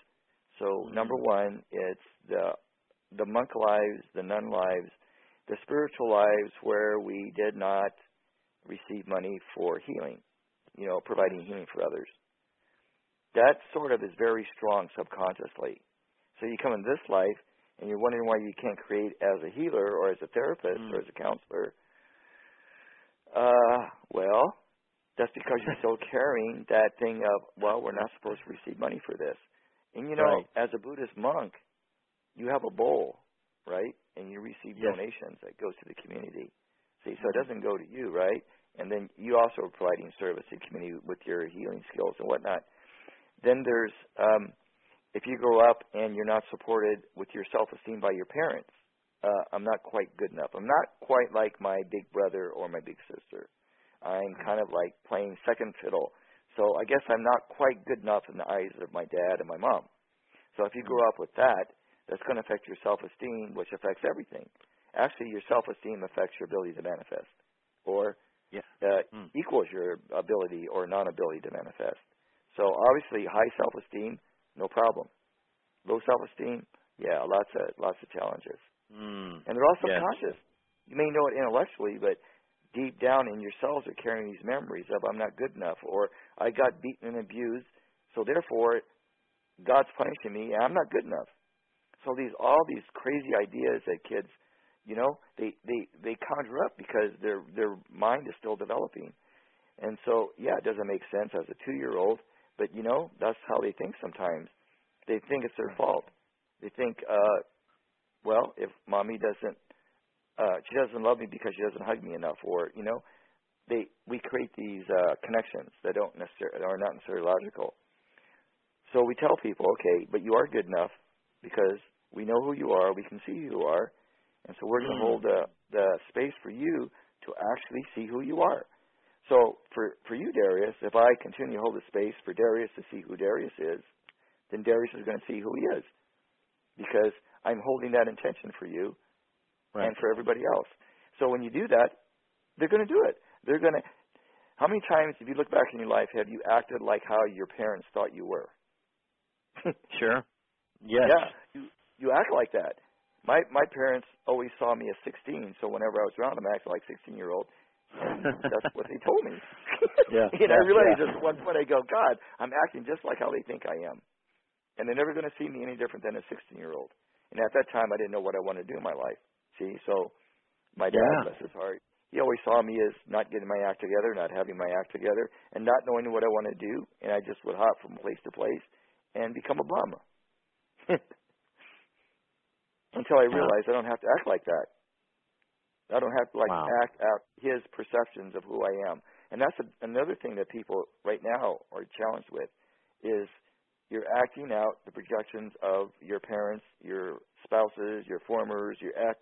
So number one, it's the monk lives, the nun lives, the spiritual lives where we did not receive money for healing, providing healing for others. That sort of is very strong subconsciously. So you come in this life and you're wondering why you can't create as a healer or as a therapist or as a counselor. Well, that's because you're still carrying that thing of, well, we're not supposed to receive money for this. And, right. As a Buddhist monk, you have a bowl, right? And you receive donations that goes to the community. See, so it doesn't go to you, right? And then you also are providing service to the community with your healing skills and whatnot. Then there's, if you grow up and you're not supported with your self-esteem by your parents, I'm not quite good enough. I'm not quite like my big brother or my big sister. I'm kind of like playing second fiddle. So I guess I'm not quite good enough in the eyes of my dad and my mom. So if you grow up with that, that's going to affect your self-esteem, which affects everything. Actually, your self-esteem affects your ability to manifest, or equals your ability or non-ability to manifest. So obviously, high self-esteem, no problem. Low self-esteem, lots of challenges. And they're all subconscious. You may know it intellectually, but deep down in your cells are carrying these memories of I'm not good enough, or I got beaten and abused, so therefore God's punishing me and I'm not good enough. So all these crazy ideas that kids, they conjure up because their mind is still developing. And so, it doesn't make sense as a 2-year-old, but that's how they think sometimes. They think it's their fault. They think, if mommy doesn't, she doesn't love me because she doesn't hug me enough, or we create these connections that are not necessarily logical. So we tell people, okay, but you are good enough because we know who you are, we can see who you are, and so we're going to hold the space for you to actually see who you are. So for you, Darius, if I continue to hold the space for Darius to see who Darius is, then Darius is going to see who he is, because I'm holding that intention for you and for everybody else. So when you do that, they're going to do it. They're going to. How many times, if you look back in your life, have you acted like how your parents thought you were? Sure. Yes. Yeah, you act like that. My parents always saw me as 16, so whenever I was around them, I acted like 16-year-old, and that's what they told me. Yeah. And I realized at one point, I go, God, I'm acting just like how they think I am. And they're never going to see me any different than a 16-year-old. And at that time, I didn't know what I wanted to do in my life. See, so my dad, bless his heart, he always saw me as not getting my act together, not having my act together, and not knowing what I want to do, and I just would hop from place to place and become a bum. Until I realized I don't have to act like that. I don't have to act out his perceptions of who I am. And that's another thing that people right now are challenged with, is you're acting out the projections of your parents, your spouses, your formers, your ex.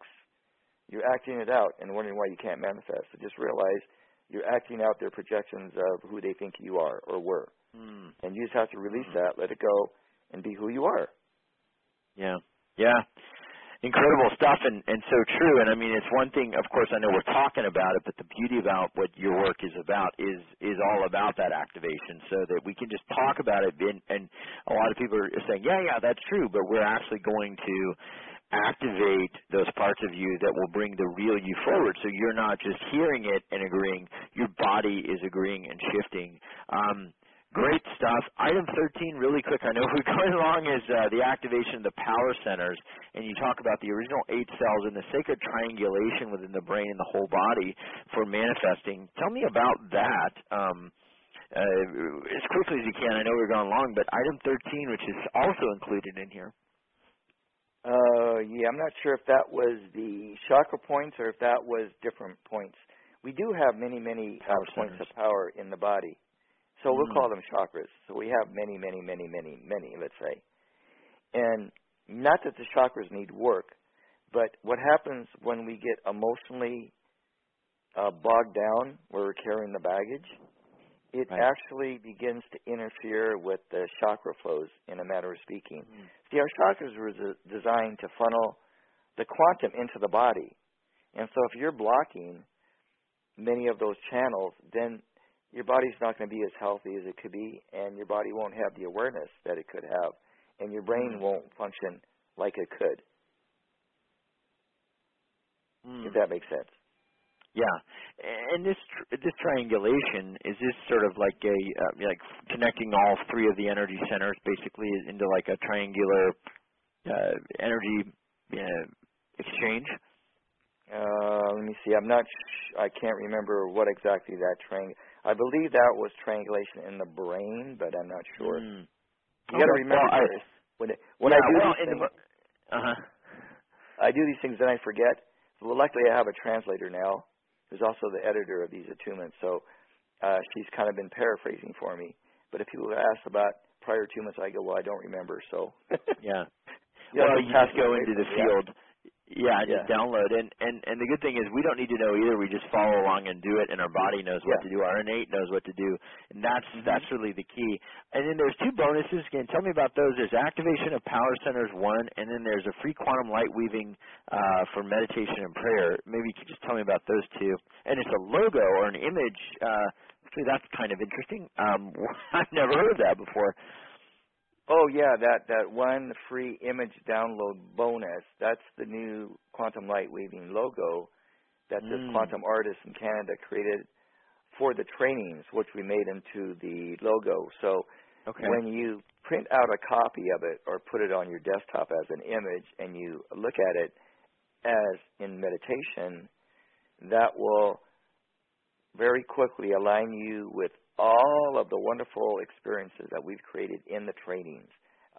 You're acting it out and wondering why you can't manifest. So just realize you're acting out their projections of who they think you are or were. And you just have to release that, let it go, and be who you are. Yeah. Yeah. Incredible stuff, and so true. And I mean, it's one thing, of course, I know we're talking about it, but the beauty about what your work is about is all about that activation, so that we can just talk about it. And a lot of people are saying, yeah, that's true, but we're actually going to activate those parts of you that will bring the real you forward. So you're not just hearing it and agreeing, your body is agreeing and shifting. Great stuff. Item 13, really quick, I know we're going along, is the activation of the power centers. And you talk about the original 8 cells and the sacred triangulation within the brain and the whole body for manifesting. Tell me about that as quickly as you can. I know we're going long, but item 13, which is also included in here. Yeah, I'm not sure if that was the chakra points or if that was different points. We do have many points of power in the body. So we'll call them chakras. So we have many, let's say. And not that the chakras need work, but what happens when we get emotionally bogged down where we're carrying the baggage, it actually begins to interfere with the chakra flows, in a matter of speaking. See, our chakras were designed to funnel the quantum into the body. And so if you're blocking many of those channels, then your body's not going to be as healthy as it could be, and your body won't have the awareness that it could have, and your brain won't function like it could. If that makes sense. Yeah, and this triangulation, is this sort of like a like connecting all 3 of the energy centers basically into like a triangular energy exchange? Let me see. I can't remember what exactly that I believe that was triangulation in the brain, but I'm not sure. You got to remember, when I do these things, I do these things and I forget. Well, luckily, I have a translator now, who's also the editor of these attunements, so she's kind of been paraphrasing for me. But if people ask about prior attunements, I go, well, I don't remember. So yeah. Well, you just go into the field. Yeah, just download. And the good thing is we don't need to know either. We just follow along and do it, and our body knows what to do. Our innate knows what to do. And that's really the key. And then there's 2 bonuses. Again, tell me about those. There's activation of power centers 1, and then there's a free quantum light weaving for meditation and prayer. Maybe you could just tell me about those 2. And it's a logo or an image. Actually, that's kind of interesting. I've never heard of that before. Oh, yeah, that 1 free image download bonus, that's the new Quantum Light Weaving logo that this quantum artist in Canada created for the trainings, which we made into the logo. So when you print out a copy of it or put it on your desktop as an image and you look at it as in meditation, that will very quickly align you with all of the wonderful experiences that we've created in the trainings.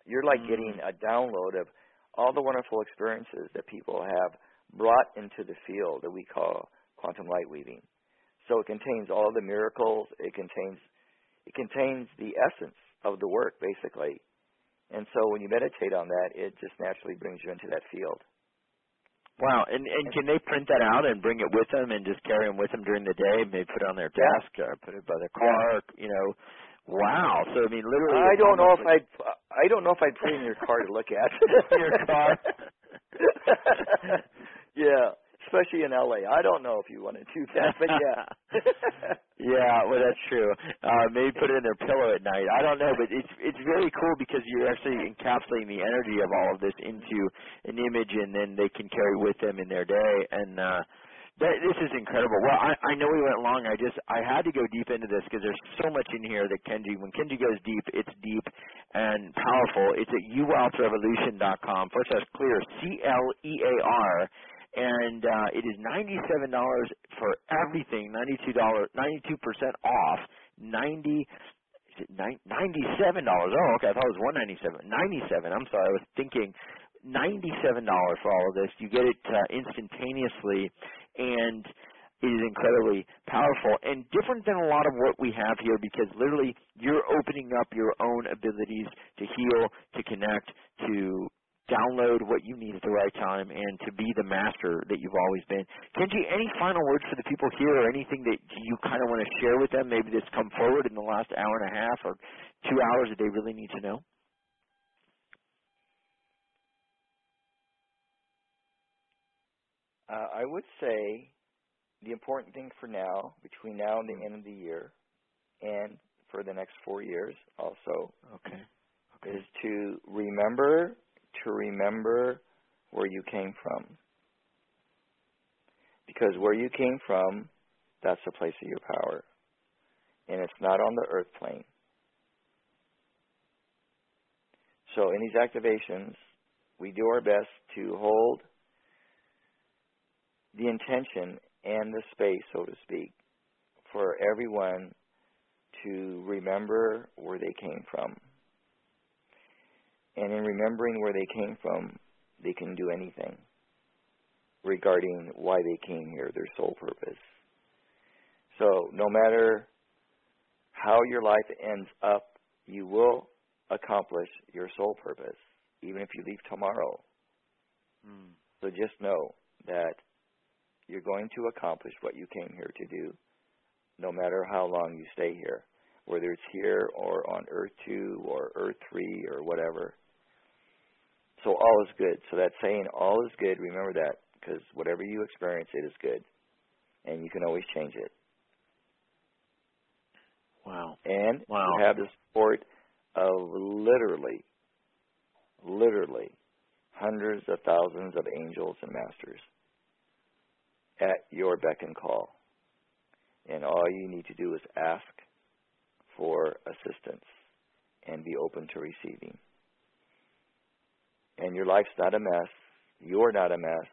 You're like getting a download of all the wonderful experiences that people have brought into the field that we call quantum light weaving. So it contains all the miracles. It contains the essence of the work, basically. And so when you meditate on that, it just naturally brings you into that field. Wow, and can they print that out and bring it with them and just carry them with them during the day? Maybe put it on their desk, or put it by their car, you know. Wow. So I mean, literally, I don't know if I'd put it in your car to look at. Your car. Yeah, especially in LA. I don't know if you want to do that, but yeah. Yeah, well, that's true. Maybe put it in their pillow at night. I don't know, but it's very cool because you're actually encapsulating the energy of all of this into an image, and then they can carry with them in their day. And this is incredible. Well, I know we went long. I had to go deep into this because there's so much in here that when Kenji goes deep, it's deep and powerful. It's at uwildsrevolution.com/clear, CLEAR. And it is $97 for everything, $92 off, $97. Oh, okay, I thought it was $197. $97. I'm sorry, I was thinking $97 for all of this. You get it instantaneously, and it is incredibly powerful and different than a lot of what we have here, because literally you're opening up your own abilities to heal, to connect, to download what you need at the right time, and to be the master that you've always been. Kenji, any final words for the people here, or anything that you kind of want to share with them, maybe that's come forward in the last hour and a half or 2 hours that they really need to know? I would say the important thing for now, between now and the end of the year, and for the next 4 years also, is to remember where you came from. Because where you came from, that's the place of your power. And it's not on the earth plane. So in these activations, we do our best to hold the intention and the space, so to speak, for everyone to remember where they came from. And in remembering where they came from, they can do anything regarding why they came here, their soul purpose. So no matter how your life ends up, you will accomplish your soul purpose, even if you leave tomorrow. So just know that you're going to accomplish what you came here to do, no matter how long you stay here, whether it's here or on Earth 2 or Earth 3 or whatever. So all is good. So that saying, all is good, remember that, because whatever you experience, it is good. And you can always change it. Wow. And you have the support of literally hundreds of thousands of angels and masters at your beck and call. And all you need to do is ask for assistance and be open to receiving. And your life's not a mess. You're not a mess.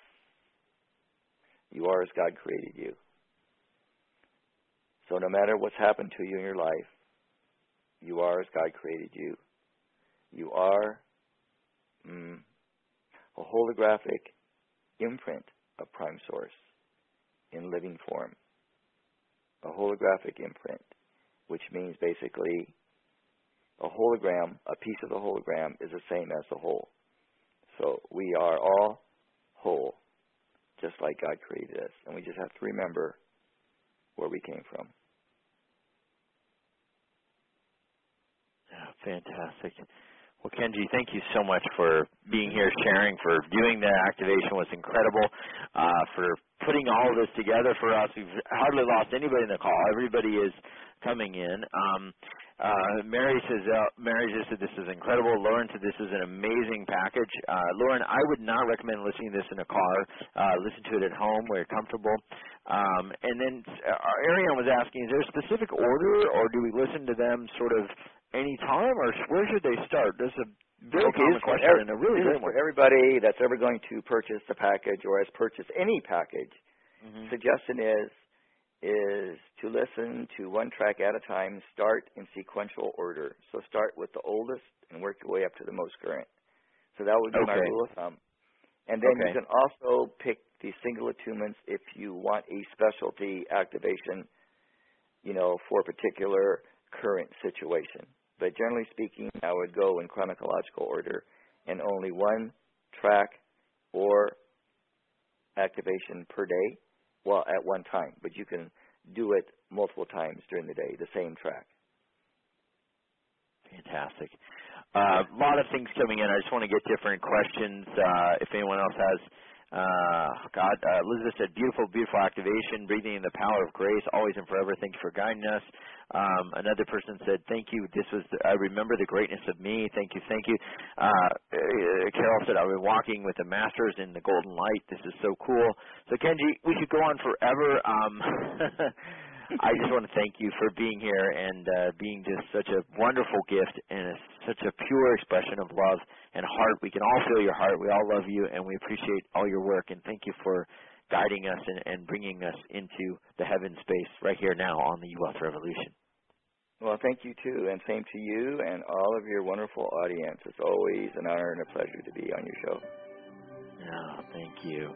You are as God created you. So no matter what's happened to you in your life, you are as God created you. You are a holographic imprint of Prime Source in living form. A holographic imprint, which means basically a hologram, a piece of the hologram is the same as the whole. So we are all whole, just like God created us. And we just have to remember where we came from. Yeah, fantastic. Well, Kenji, thank you so much for being here, sharing, for doing the activation. Was incredible, for putting all of this together for us. We've hardly lost anybody in the call. Everybody is coming in. Mary just said this is incredible. Lauren said this is an amazing package. Lauren, I would not recommend listening to this in a car. Listen to it at home where you're comfortable. And then Ariane was asking, is there a specific order, or do we listen to them sort of any time, or where should they start? This is a very common question, and a really good one. For everybody that's ever going to purchase the package or has purchased any package, suggestion is to listen to one track at a time, start in sequential order. So start with the oldest and work your way up to the most current. So that would be my rule of thumb. And then you can also pick the single attunements if you want a specialty activation, for a particular current situation. But generally speaking, I would go in chronological order and only one track or activation per day, well, at one time, but you can do it multiple times during the day, the same track. Fantastic. A lot of things coming in. I just want to get different questions. If anyone else has, Elizabeth said, beautiful, beautiful activation, breathing in the power of grace, always and forever. Thank you for guiding us. Another person said, thank you. This was, I remember the greatness of me. Thank you, thank you. Carol said, I've been walking with the masters in the golden light. This is so cool. So, Kenji, we could go on forever. I just want to thank you for being here and being just such a wonderful gift and such a pure expression of love and heart. We can all feel your heart. We all love you, and we appreciate all your work. And thank you for guiding us and bringing us into the heaven space right here now on the U-Wealth Revolution. Well, thank you, too, and same to you and all of your wonderful audience. It's always an honor and a pleasure to be on your show. Oh, thank you.